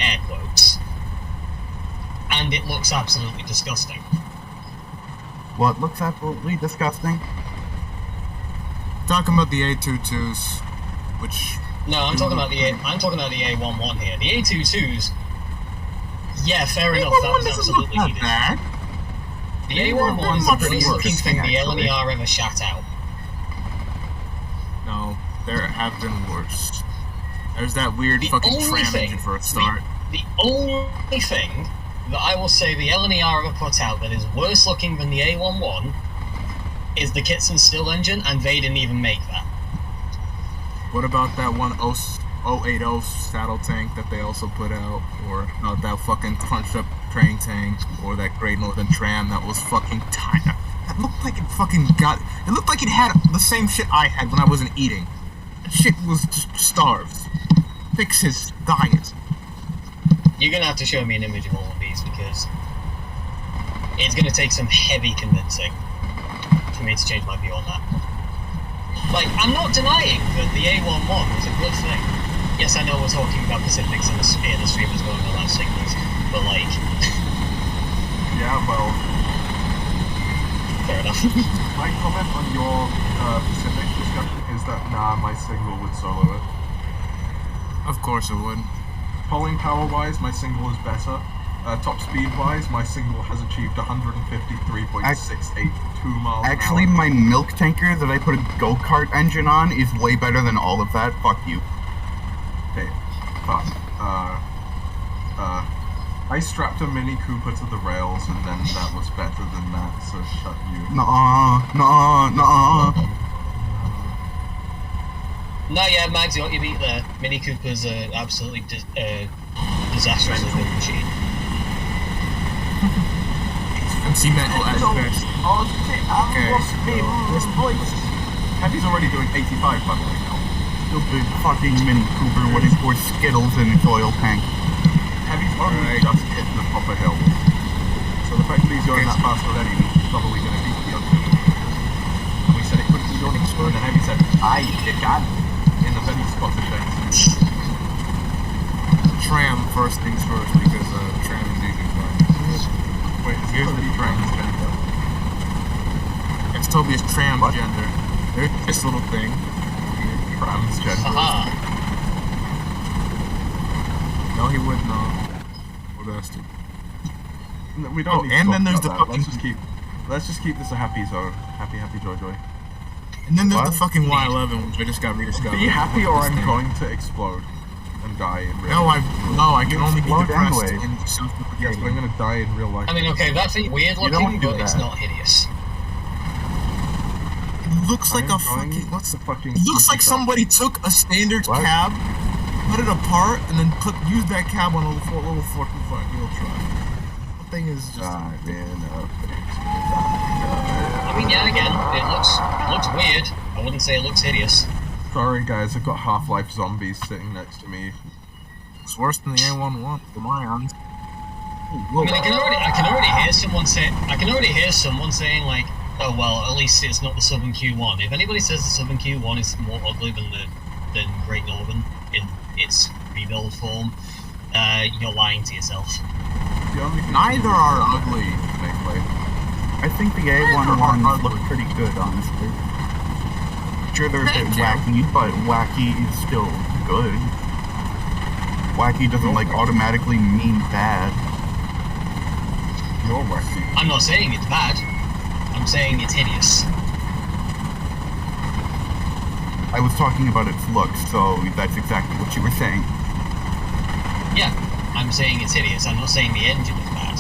air quotes, and it looks absolutely disgusting. What looks absolutely disgusting? Talking about the A22s, which... No, I'm talking about the A11 here. The A22s, yeah, fair enough, that was absolutely needed. Bad. The A11's the prettiest looking thing the LNER ever shat out. No, there have been worse. There's that weird fucking tram engine for a start. The only thing that I will say the LNER ever put out that is worse looking than the A11 is the Kitson Still engine, and they didn't even make that. What about that one 080 saddle tank that they also put out? Or that fucking crunched up train tank? Or that Great Northern Tram that was fucking tiny? That looked like it fucking got... It looked like it had the same shit I had when I wasn't eating. That shit was just starved. Fix his diet. You're gonna have to show me an image of all of these, because it's gonna take some heavy convincing for me to change my view on that. Like, I'm not denying that the A11 was a good thing. Yes, I know we're talking about Pacifics and the stream is going on like signals, but like... Yeah, well... Fair enough. My comment on your Pacific discussion is that, nah, my single would solo it. Of course it would. Pulling power-wise, my single is better. Top speed-wise, my single has achieved 153.682 miles Actually, an hour. my milk tanker that I put a go-kart engine on is way better than all of that. Fuck you. Okay, fuck. I strapped a Mini Cooper to the rails, and then that was better than that, so shut you. Nuh-uh. No, yeah, Mags, you got your beat there. Mini Cooper's absolutely disastrous as a machine. Sentimental at best. Heavy's already doing 85 by the way now. Stupid fucking Mini Cooper when it pours Skittles in its oil tank. Heavy's only just hit the proper hill. So the fact that he's going that fast already means he's probably going to beat the other. And we said it couldn't be done, and then Heavy said, aye, it can. In a very Scottish accent. Tram first things first, because tram is easy. Wait, here's the transgender. It's Tobias transgender. There's this little thing. Transgender. Haha. No, he wouldn't know. What bastard. No, we don't need to and talk then there's about the that. fucking... Let's just keep this a happy zone. Happy, joy. And then there's What? the fucking Y11, which I just got rediscovered. Be happy or I'm This thing. going to explode and die in real No, life. I can only be Explode depressed anyway. and Yes, self-deprecating. but I'm going to die in real life. I mean, okay, that's weird You don't looking, do but it's that. not hideous. It looks like a I'm going fucking... What's to fucking... It looks like somebody took a standard What? cab, put it apart, and then used that cab on a little fucking wheel truck. The thing is just... Ah, man, I mean, yeah, again, it looks weird. I wouldn't say it looks hideous. Sorry guys, I've got Half-Life zombies sitting next to me. It's worse than the A11 for my eyes. I mean, I can already hear someone saying like, oh well, at least it's not the Southern Q1. If anybody says the Southern Q1 is more ugly than Great Northern in its rebuild form, you're lying to yourself. The only thing Neither are ugly. Anyway. I think the A11 look pretty good, honestly. Sure, they're a bit wacky, but wacky is still good. Wacky doesn't, like, automatically mean bad. You're wacky. I'm not saying it's bad. I'm saying it's hideous. I was talking about its looks, so that's exactly what you were saying. Yeah, I'm saying it's hideous. I'm not saying the engine is bad.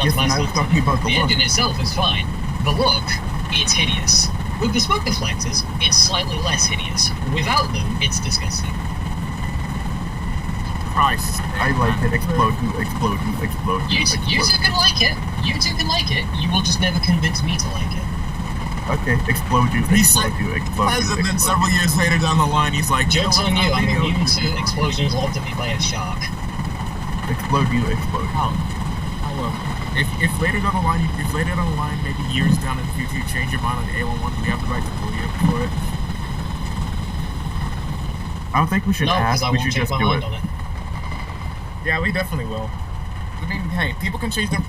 That's Yes, my and I was stance on talking it. about the look. engine itself is fine. The look, it's hideous. With the smoke deflectors, it's slightly less hideous. Without them, it's disgusting. Christ. I like it. Explode. You two can like it. You two can like it. You will just never convince me to like it. Okay, explode. And then several years later down the line, he's like, Joke's on you. I'm video immune game." to explosions lobbed at me by a shark. Explode. If later down the line, maybe years down in the future, you change your mind on the A11, do we have the right to pull you for it? I don't think we should No, because ask. I We won't should change just my do mind it. on it. Yeah, we definitely will. I mean, hey, people change their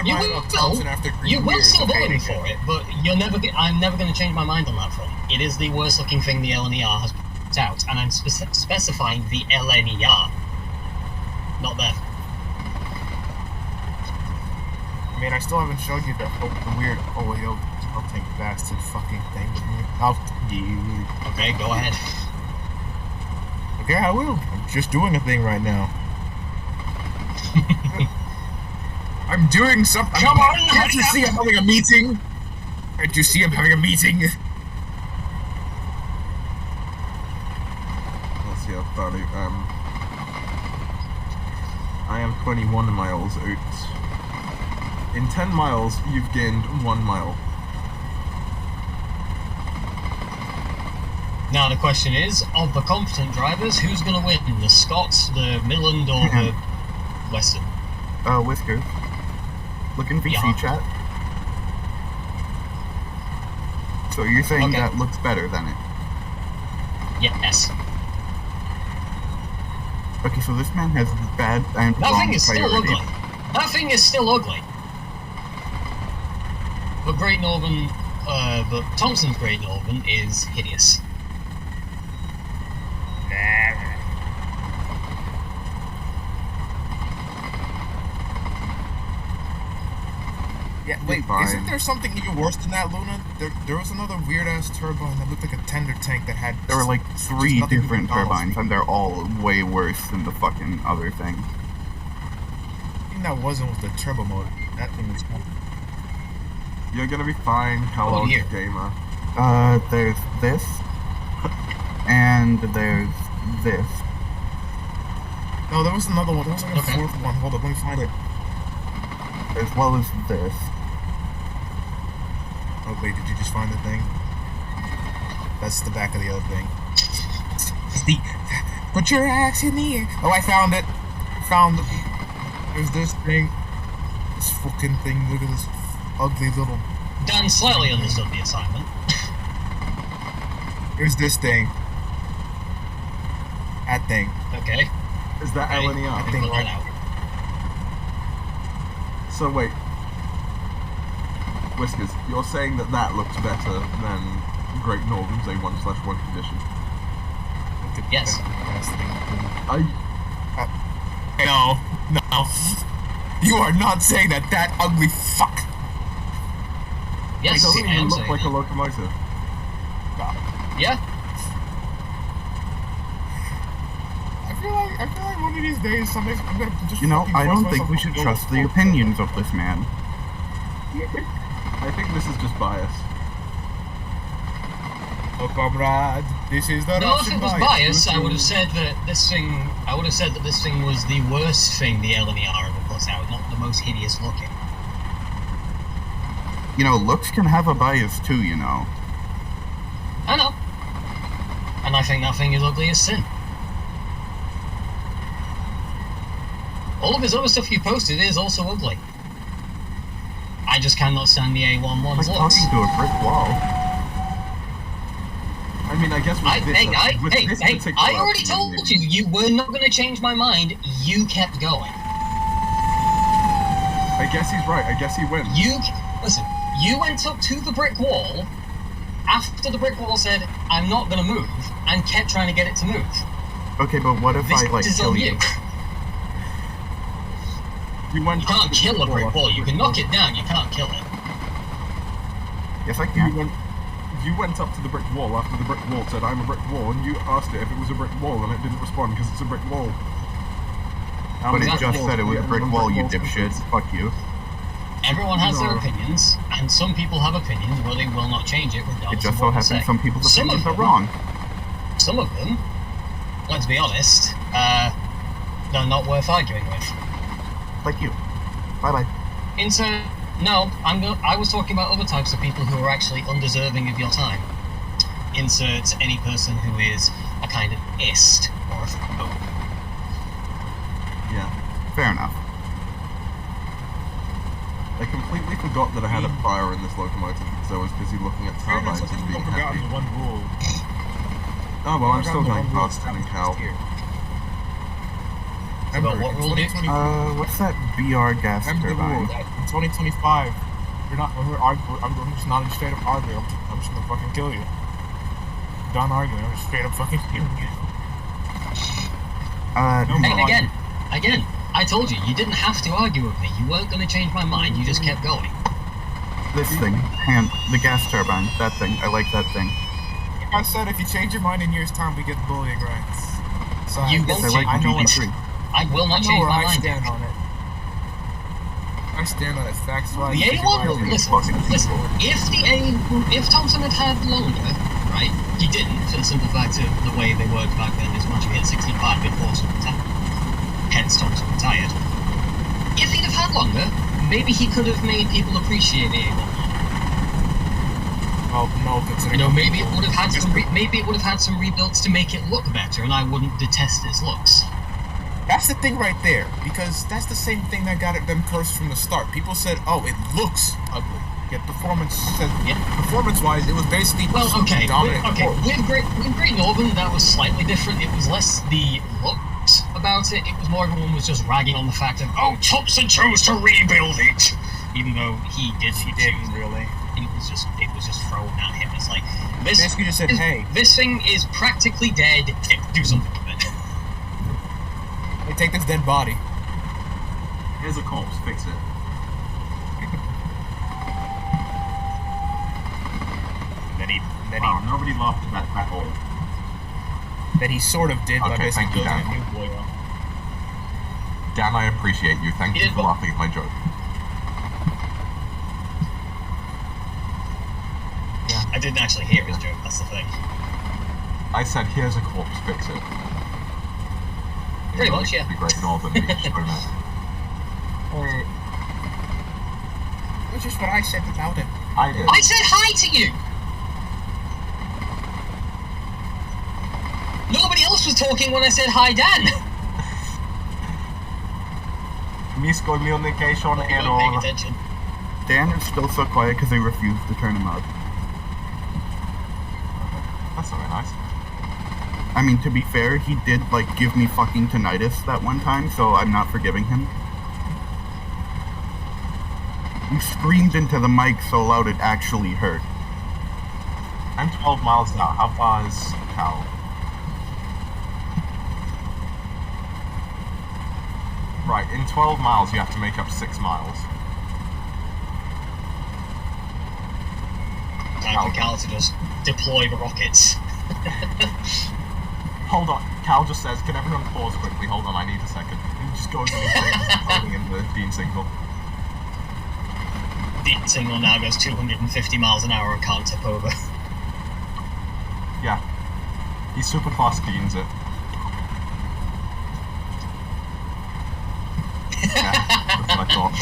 You mind will. about Thompson after 3 years. You will still of vote hating for it. it, but I'm never going to change my mind on that front. It is the worst looking thing the LNER has put out, and I'm specifying the LNER, not them. I mean, I still haven't showed you the weird I'll take bastard fucking thing. Okay, go ahead. Okay, I will. I'm just doing a thing right now. I'm doing something. Come on, Can't you see I'm having a meeting? Did you see him having a meeting? Let's see how far I am 21 miles out. In 10 miles, you've gained 1 mile. Now the question is, of the competent drivers, who's going to win? The Scots, the Midland, or the Western? Whiskers. Looking VC Yeah. chat. So you're saying Okay. that looks better than it? Yes. Okay, so this man has bad and That wrong thing is still priorities. ugly. That thing is still ugly. But Great Northern, but Thompson's Great Northern is hideous. Yeah, wait, Fine. isn't there something even worse than that, Luna? There was another weird-ass turbine that looked like a tender tank that had... There were like just 3 nothing different but valves. turbines, and they're all way worse than the fucking other thing. The thing that wasn't was the turbo motor. That thing was... You're gonna be fine, hello, here. gamer. There's this, and there's this. No, there was another one. There was like a Okay. 4th one. Hold up, let me find it. As well as this. Oh, wait, did you just find the thing? That's the back of the other thing. Put your axe in the air. Oh, I found it. Found it. There's this thing. This fucking thing. Look at this ugly little... Dan slightly understood the assignment. Here's this thing. That thing. Okay. Is that Right. LNER? I think Put that out. So wait. Whiskers, you're saying that that looks better than Great Northern's A1/1 condition? Yes. No. No. You are not saying that, that ugly fuck. It Yes, doesn't I even am look saying like a that. locomotive. Yeah. I feel like one of these days somebody's I'm gonna just You know, fucking I force don't think myself we to should go trust the full- opinions of this man. I think this is just bias. Oh, comrade, this is the No, if Russian it was bias, I would have said that this thing. I would have said that this thing was the worst thing the LNER ever put out, not the most hideous looking. You know, looks can have a bias too, you know. I know. And I think that thing is ugly as sin. All of his other stuff you posted is also ugly. I just cannot stand the A11's Like looks. talking to a brick wall. I mean, I guess with this, particular I already told you, you were not going to change my mind. You kept going. I guess he's right. I guess he wins. Listen, you went up to the brick wall after the brick wall said, I'm not going to move, and kept trying to get it to move. Okay, but what if This I, like, is kill on you? you. You went You up to can't the kill a brick after wall. the You brick can wall. knock it down. You can't kill it. Yes, I You can. went up to the brick wall after the brick wall said, I'm a brick wall, and you asked it if it was a brick wall, and it didn't respond because it's a brick wall. But it Exactly. just said it was a brick wall, you dipshit. Fuck you. Everyone has their No. opinions, and some people have opinions where they will not change it It regardless just of so what they happens say. some people's Some of opinions are them- wrong. Some of them, let's be honest, they're not worth arguing with. Like you. Bye-bye. No, I was talking about other types of people who are actually undeserving of your time. Insert any person who is a kind of ist or a foe. Yeah. Fair enough. I completely forgot that I had a fire in this locomotive because I was busy looking at turbines and being I've forgotten happy. the one rule. Oh well, I'm I've still forgotten going the one rule. past and cow. About what rule, dude? What's that BR gas Remember the rule. turbine? In 2025, you're not. When we're arguing, I'm just not even straight up arguing. I'm just gonna fucking kill you. Done arguing. I'm just straight up fucking killing you. No Hey, more again, I told you, you didn't have to argue with me. You weren't going to change my mind, you just kept going. This thing. The gas turbine. That thing. I like that thing. Like I said, if you change your mind in years' time, we get bullying rights. So You Yes, won't I like I the know GT3. I will I not know change where my I mind. stand on it. I stand on it facts-wise. The A1, listen. If Thompson had had longer, right? He didn't, for the simple fact of the way they worked back then. Is once you hit 65 before retired. Hence Thompson retired. If he'd have had longer, maybe he could have made people appreciate the A1. Well, no, considering maybe it would have had some rebuilds to make it look better, and I wouldn't detest its looks. That's the thing right there, because that's the same thing that got them cursed from the start. People said, "Oh, it looks ugly." Yet performance-wise, it was basically dominant. With Great Northern, that was slightly different. It was less the looks about it. It was more everyone was just ragging on the fact of, "Oh, Thompson chose to rebuild it," even though he didn't really. It was just thrown at him. It's like this. Basically, just said, "Hey, this thing is practically dead. Do something with it." Hey, take this dead body. Here's a corpse. Fix it. Wow, nobody laughed at that at all. That he sort of did by basically thank you, building Dan. a new boy up. Dan, I appreciate you. Thank you for laughing at my joke. I didn't actually hear his joke. That's the thing. I said, "Here's a corpse. Fix it." Pretty much, yeah. The Great Northern. Which is what I said about it. I did. I said hi to you! Nobody else was talking when I said hi, Dan! Miscommunication You're error. not paying attention. Dan is still so quiet because they refuse to turn him up. That's very nice. I mean, to be fair, he did, give me fucking tinnitus that one time, so I'm not forgiving him. You screamed into the mic so loud it actually hurt. I'm 12 miles now. How far is Cal? Right, in 12 miles you have to make up 6 miles. Time for Cal to just deploy the rockets. Hold on, Cal just says, "Can everyone pause quickly? Hold on, I need a second." He just goes and he's in the Dean signal. Dean signal now goes 250 miles an hour and can't tip over. Yeah. He super fast Deans it. Yeah, that's what I thought.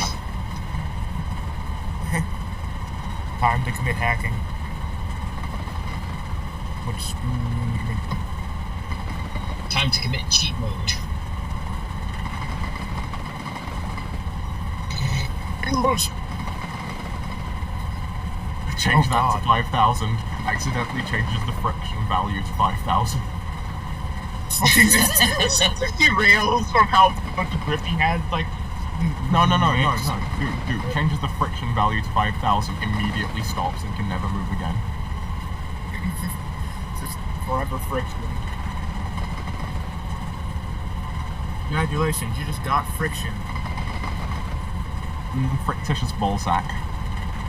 Time to commit hacking. Which... Time to commit cheat mode. Change that to 5,000. Accidentally changes the friction value to 5,000. Derails from how much grip he has, No. Dude, changes the friction value to 5,000, immediately stops and can never move again. Just forever friction. Congratulations, you just got friction. Fictitious ballsack.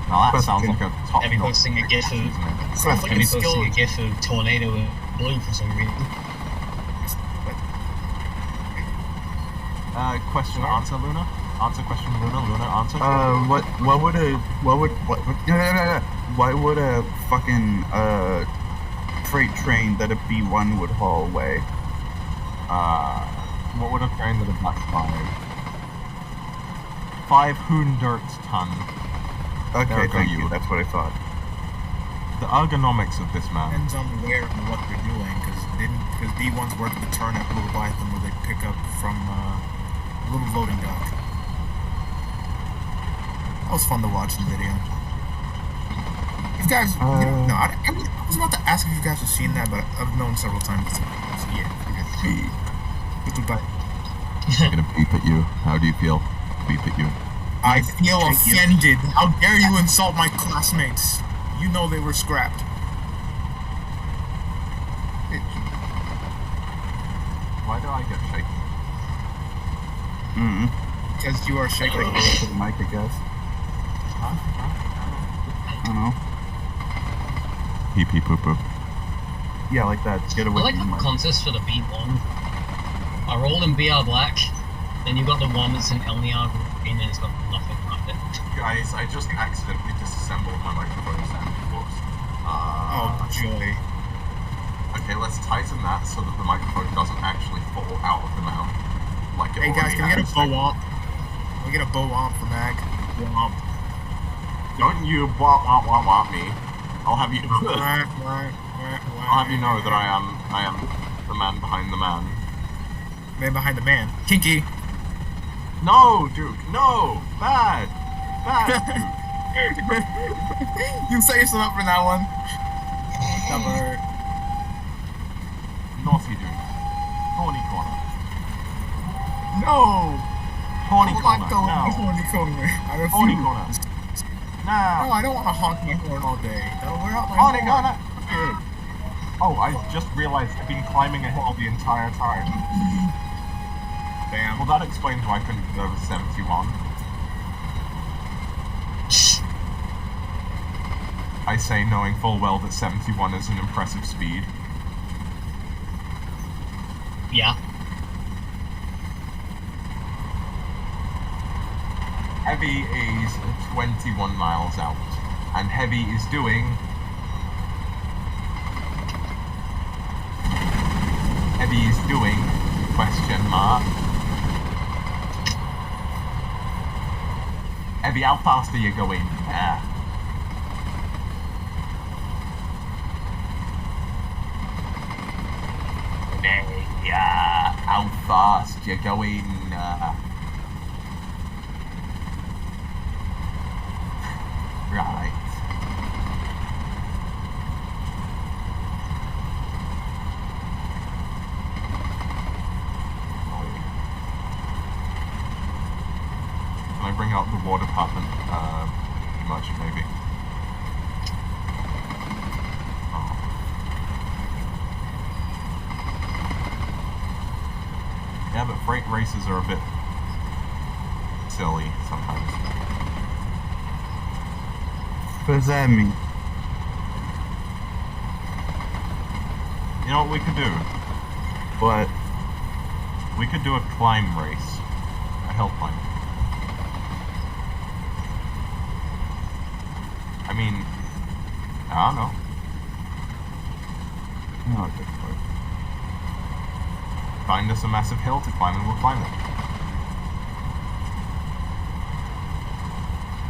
Now that sounds like a top Heavy posting a gif of tornado in blue for some reason. Question answer, Luna? Answer question, Luna answer? Why would a fucking, freight train that a B1 would haul away? What would a train that a Black 5 hundred ton. Okay, thank you, that's what I thought. The ergonomics of this man. Depends on where and what they're doing, because B1s work the turn at Leviathan where they pick up from a little loading dock. That was fun to watch the video. You guys, I was about to ask if you guys have seen that, but I've known several times. So yeah, goodbye. I'm gonna beep at you. How do you feel? Beep at you. I feel offended. How dare you insult my classmates? You know they were scrapped. Why do I get shaky? Because you are shaking. To the mic, I guess. I don't know. Pee pee poo poo. Yeah, like that. Get away I like from the the mic. contest for the B1. I rolled in BR Black, then you got the one that's in Elniar and it's got nothing like it. Guys, I just accidentally disassembled my microphone stand. Whoops. Oh, joy. Okay, let's tighten that so that the microphone doesn't actually fall out of the mount. Like it Hey guys, already can we get a has. bow womp? Can we get a bow womp for Mag? Womp. Don't you womp me. I'll have you know that I am the man behind the man. Man behind the man. Kinky. No, Duke, no! Bad! Bad, Duke. You set yourself up for that one. Number. Naughty Duke. Horny corner. No! Horny I'm corner. not going No. horny corner. I refuse. Horny corner. No, No. I don't want to honk my horn all day. That'll wear out my Horny horn. corner. Oh, I just realized I've been climbing a hill the entire time. Damn. Well, that explains why I couldn't get over 71. I say knowing full well that 71 is an impressive speed. Yeah. Heavy is 21 miles out, and Heavy is doing... Heavy is doing... question mark. Heavy, how fast are you going? How fast you going? Right. Can I bring out the war department much, maybe? Oh. Yeah, but freight races are a bit silly sometimes. What does that mean? You know what we could do? What? We could do a climb race. A hill climb. I mean, I don't know. No, good for it. Find us a massive hill to climb and we'll climb it.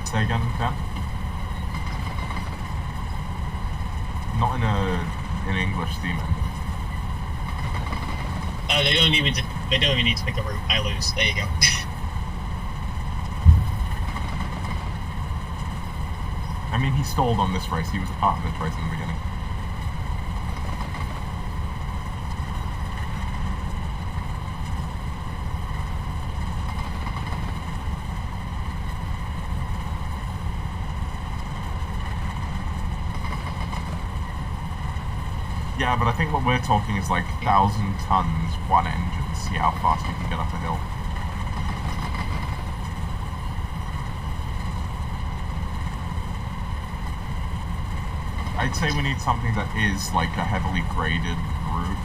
Say again, Dan? Not in an English theme engine. They don't even need to pick a route. I lose. There you go. I mean, he stalled on this race. He was a part of this race in the beginning. Yeah, but I think what we're talking is like 1,000 tons, one engine. See how fast you can get up a hill. I'd say we need something that is like a heavily graded route.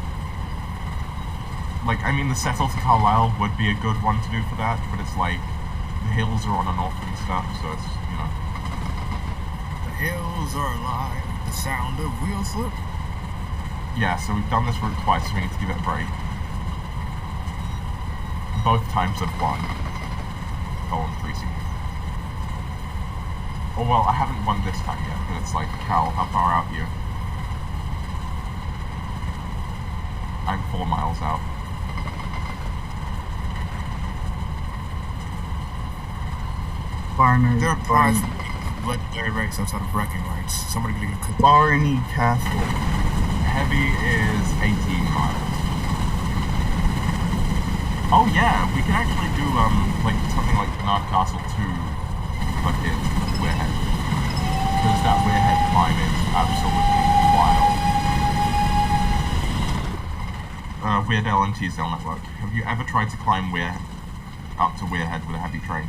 Like, I mean, the Settle to Carlisle would be a good one to do for that, but it's like, the hills are on and off and stuff, so it's, you know. The hills are alive. The sound of wheels slip. Yeah, so we've done this route twice, so we need to give it a break. Both times I've won. Colin 3C. Oh well, I haven't won this time yet, but it's like, Cal, how far out are you? I'm 4 miles out. Barney. There are prize legendary race outside of wrecking rights. Somebody gonna get cooked. Barney Castle. Heavy is 18 miles. Oh yeah, we can actually do like something like Bernard Castle 2, but in Weirhead. Because that Weirhead climb is absolutely wild. Weird LNT Cell Network. Have you ever tried to climb up to Weirhead with a heavy train?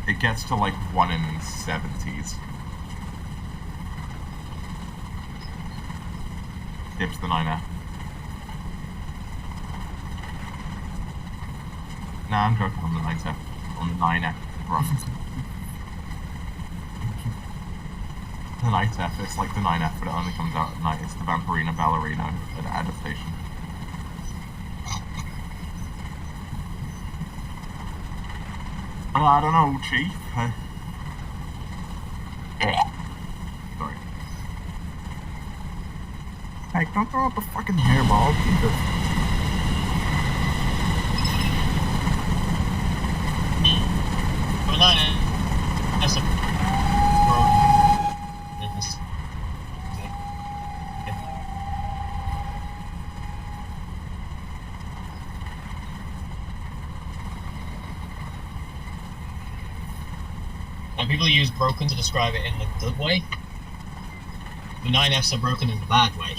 It gets to like 1 in 70s. Dibs the 9F. Nah, I'm joking on the 9F. On the 9F run. The 9F, it's like the 9F, but it only comes out at night. It's the Vampirina Ballerina adaptation. I don't know, Chief. Sorry. Hey, don't throw up a fucking hairball. Jesus. That's a and people use broken to describe it in the good way. The 9Fs are broken in the bad way.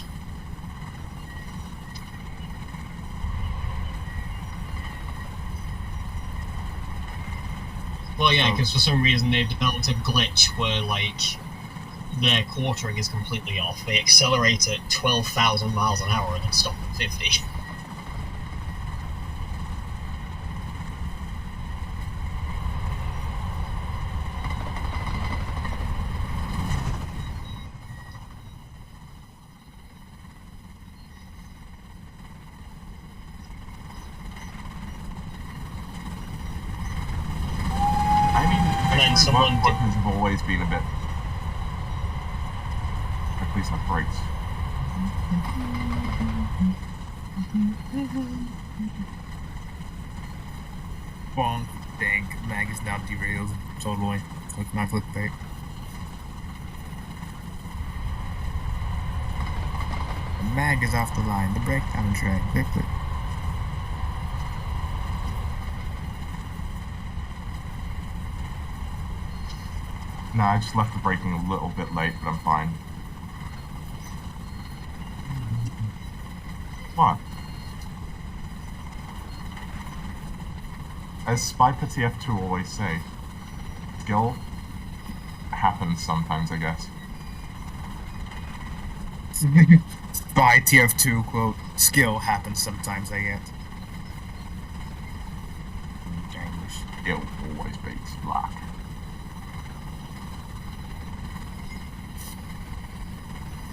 Well, yeah, because for some reason they've developed a glitch where, like, their quartering is completely off. They accelerate at 12,000 miles an hour and then stop at 50. Someone have always been a bit. At least have brakes. Bonk, dank, mag is now derailed. Totally. Like my clickbait. The mag is off the line. The breakdown track. Quickly. Nah, I just left the braking a little bit late, but I'm fine. What? As Spy TF2 always say, skill happens sometimes, I guess. Spy TF2 quote, skill happens sometimes, I guess. English. It always beats black.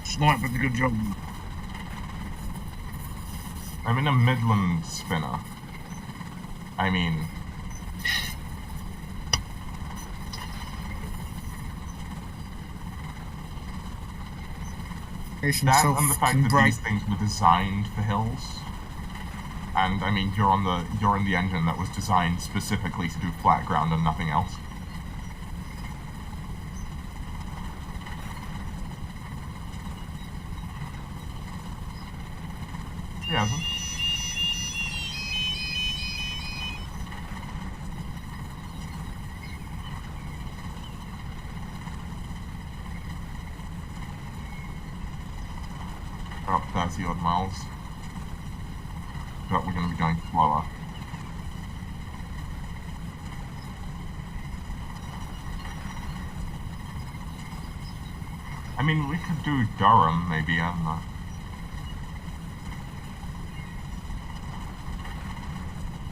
Smart, but a good job. I'm in a midland spinner. I mean... That and the fact that these things were designed for hills. And I mean, you're in the engine that was designed specifically to do flat ground and nothing else. He hasn't. We're up 30 odd miles. But we're going to be going slower. I mean, we could do Durham, maybe, I don't know.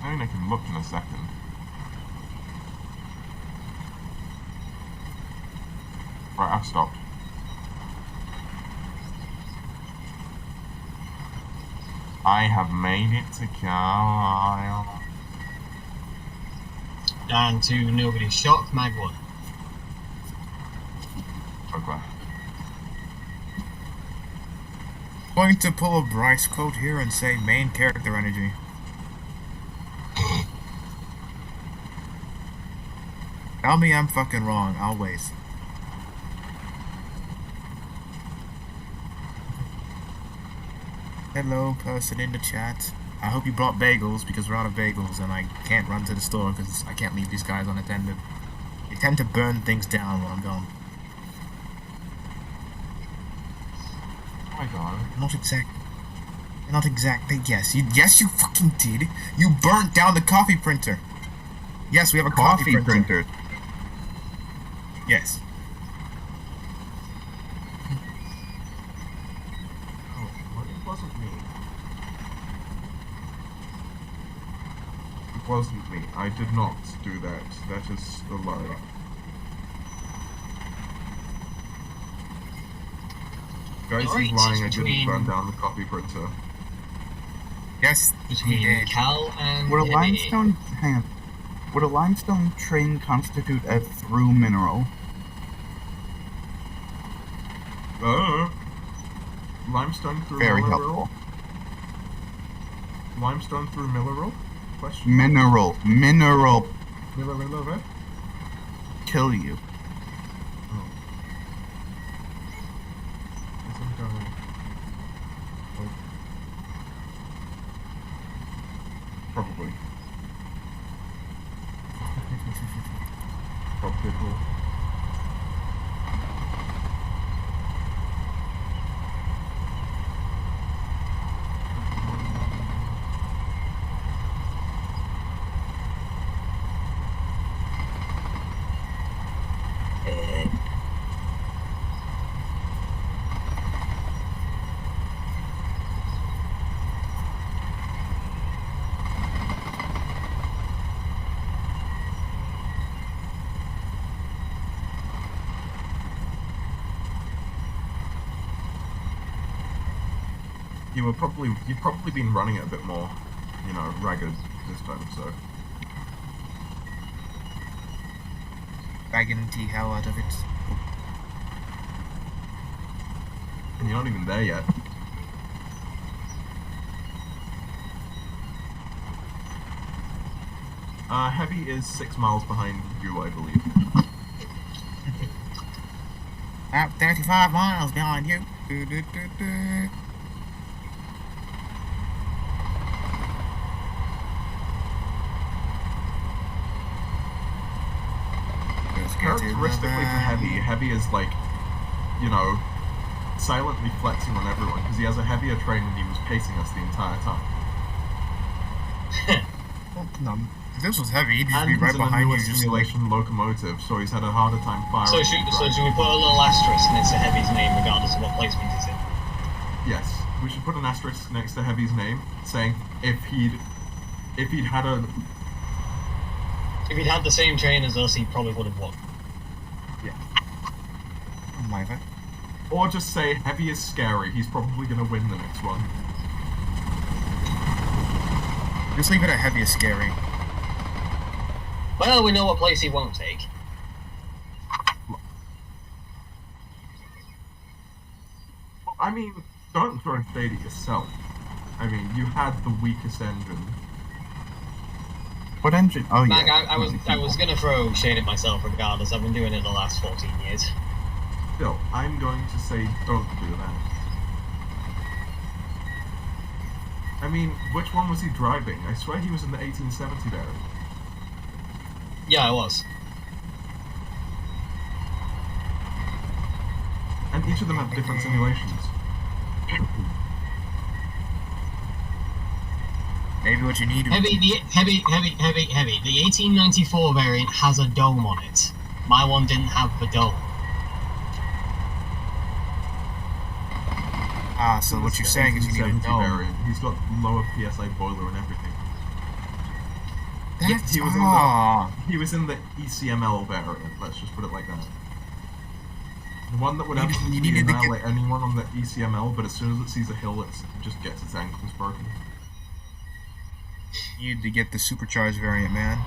I mean, I can look in a second. Right, I've stopped. I have made it to Carlisle. Down to nobody's shock, mag 1. Okay. Going to pull a Bryce quote here and say main character energy. Tell me I'm fucking wrong, I'll wait. Hello, person in the chat. I hope you brought bagels because we're out of bagels and I can't run to the store because I can't leave these guys unattended. They tend to burn things down when I'm gone. Oh my god. Not exactly. Yes, you fucking did. You burnt down the coffee printer. Yes, we have a coffee printer. Yes. Oh, what? It wasn't me. wasn't me. I did not do that. That is a lie. Guys, Alright, he's lying. I it's didn't between- burn down the copy printer. Yes, Between Cal and Would a Heavy. limestone hang on. Would a limestone train constitute a through mineral? Limestone through Very mineral? helpful. Limestone through mineral? Question? Mineral. Mineral. Mineral? Kill you. Oh. Isn't, oh. Probably. Probably cool. You've probably been running it a bit more, you know, ragged this time, so. bagging the hell out of it. And you're not even there yet. Heavy is 6 miles behind you, I believe. About 35 miles behind you. Do, do, do, do. Let's get to Characteristically for the Heavy is like, you know, silently flexing on everyone because he has a heavier train and he was pacing us the entire time. Well, no, if this was heavy, he'd just And be he's right in a behind newer you. Just like, simulation locomotive, so he's had a harder time firing. So should we put a little asterisk next to Heavy's name regardless of what placement he's in? Yes, we should put an asterisk next to Heavy's name, saying if he'd had a If he'd had the same train as us, he probably would have won. oh my god. or just say Heavy is scary. He's probably gonna win the next one. Just leave it at heavy is scary. Well, we know what place he won't take. I mean, don't throw shade at yourself. I mean, you had the weakest engine. What engine? Oh Mac, yeah. I was gonna throw shade at myself regardless. I've been doing it the last 14 years. Still, I'm going to say don't do that. I mean, which one was he driving? I swear he was in the 1870 variant. Yeah, I was. And each of them have different simulations. Maybe what you need to Heavy. The 1894 variant has a dome on it. My one didn't have the dome. Ah, so what you're saying is you need a 1870 dome. variant. He's got lower PSI boiler and everything. That's he was in the ECML variant. Let's just put it like that. The one that would You absolutely needed to get- annihilate anyone on the ECML, but as soon as it sees a hill, it just gets its ankles broken. You need to get the supercharged variant, man.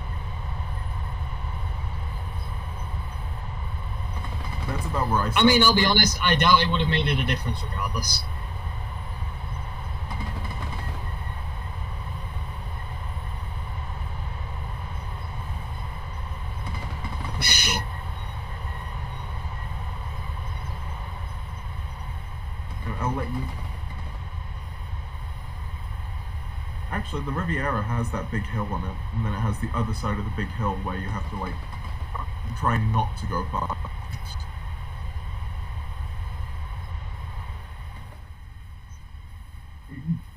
That's about where I I mean, I'll be started. honest, I doubt it would have made it a difference regardless. Sure. I'll let you. Actually, the Riviera has that big hill on it, and then it has the other side of the big hill where you have to, like, try not to go fast.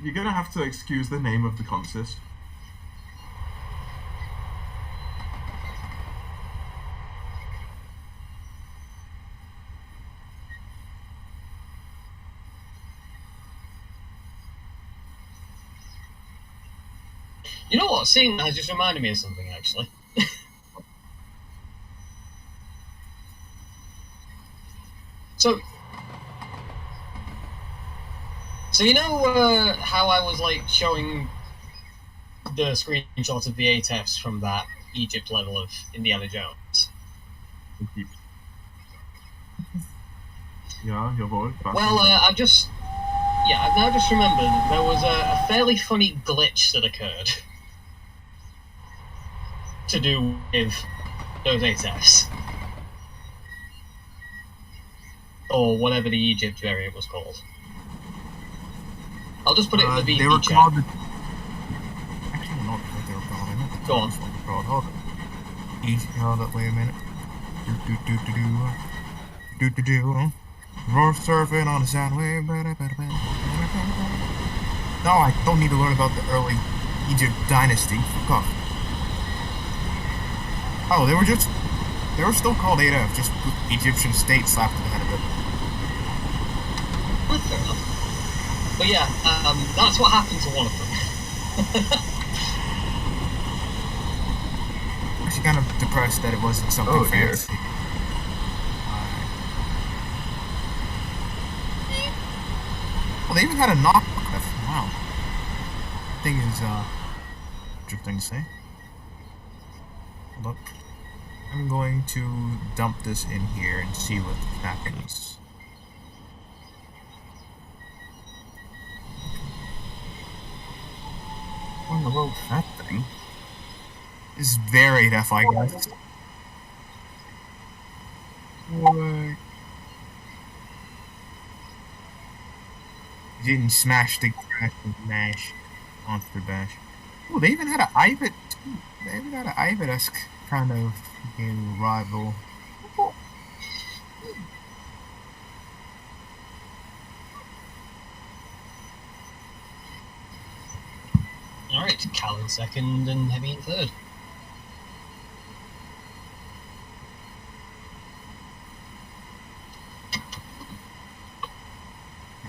You're gonna have to excuse the name of the consist. You know what? Seeing that has just reminded me of something, actually. So you know how I was like showing the screenshots of the 8Fs from that Egypt level of Indiana Jones? Yeah, your voice. Well, I've now just remembered there was a fairly funny glitch that occurred to do with those 8Fs. Or whatever the Egypt variant was called. I'll just put it in the VP they were chat. called. Actually, not what they were called. I know what Go on. they were called. Hold on. Hold up. Wait a minute. Do. Roar surfing on the sound wave. No, I don't need to learn about the early Egypt dynasty. Fuck off. Oh, they were still called 8F, just Egyptian state slapped to the head of it. Fair enough. But yeah, that's what happened to one of them. Actually, kind of depressed that it wasn't something Oh, dear. fancy. Well, they even had a knock. Wow. Thing is, interesting to say. Hold up. I'm going to dump this in here and see what happens. What in the world's that thing? It's varied F, I guess. What? Didn't smash the crash and mash monster bash. Oh, they even had an Ivat too. They even had an Ivat-esque kind of game rival. Alright, Cal in second and Heavy in third.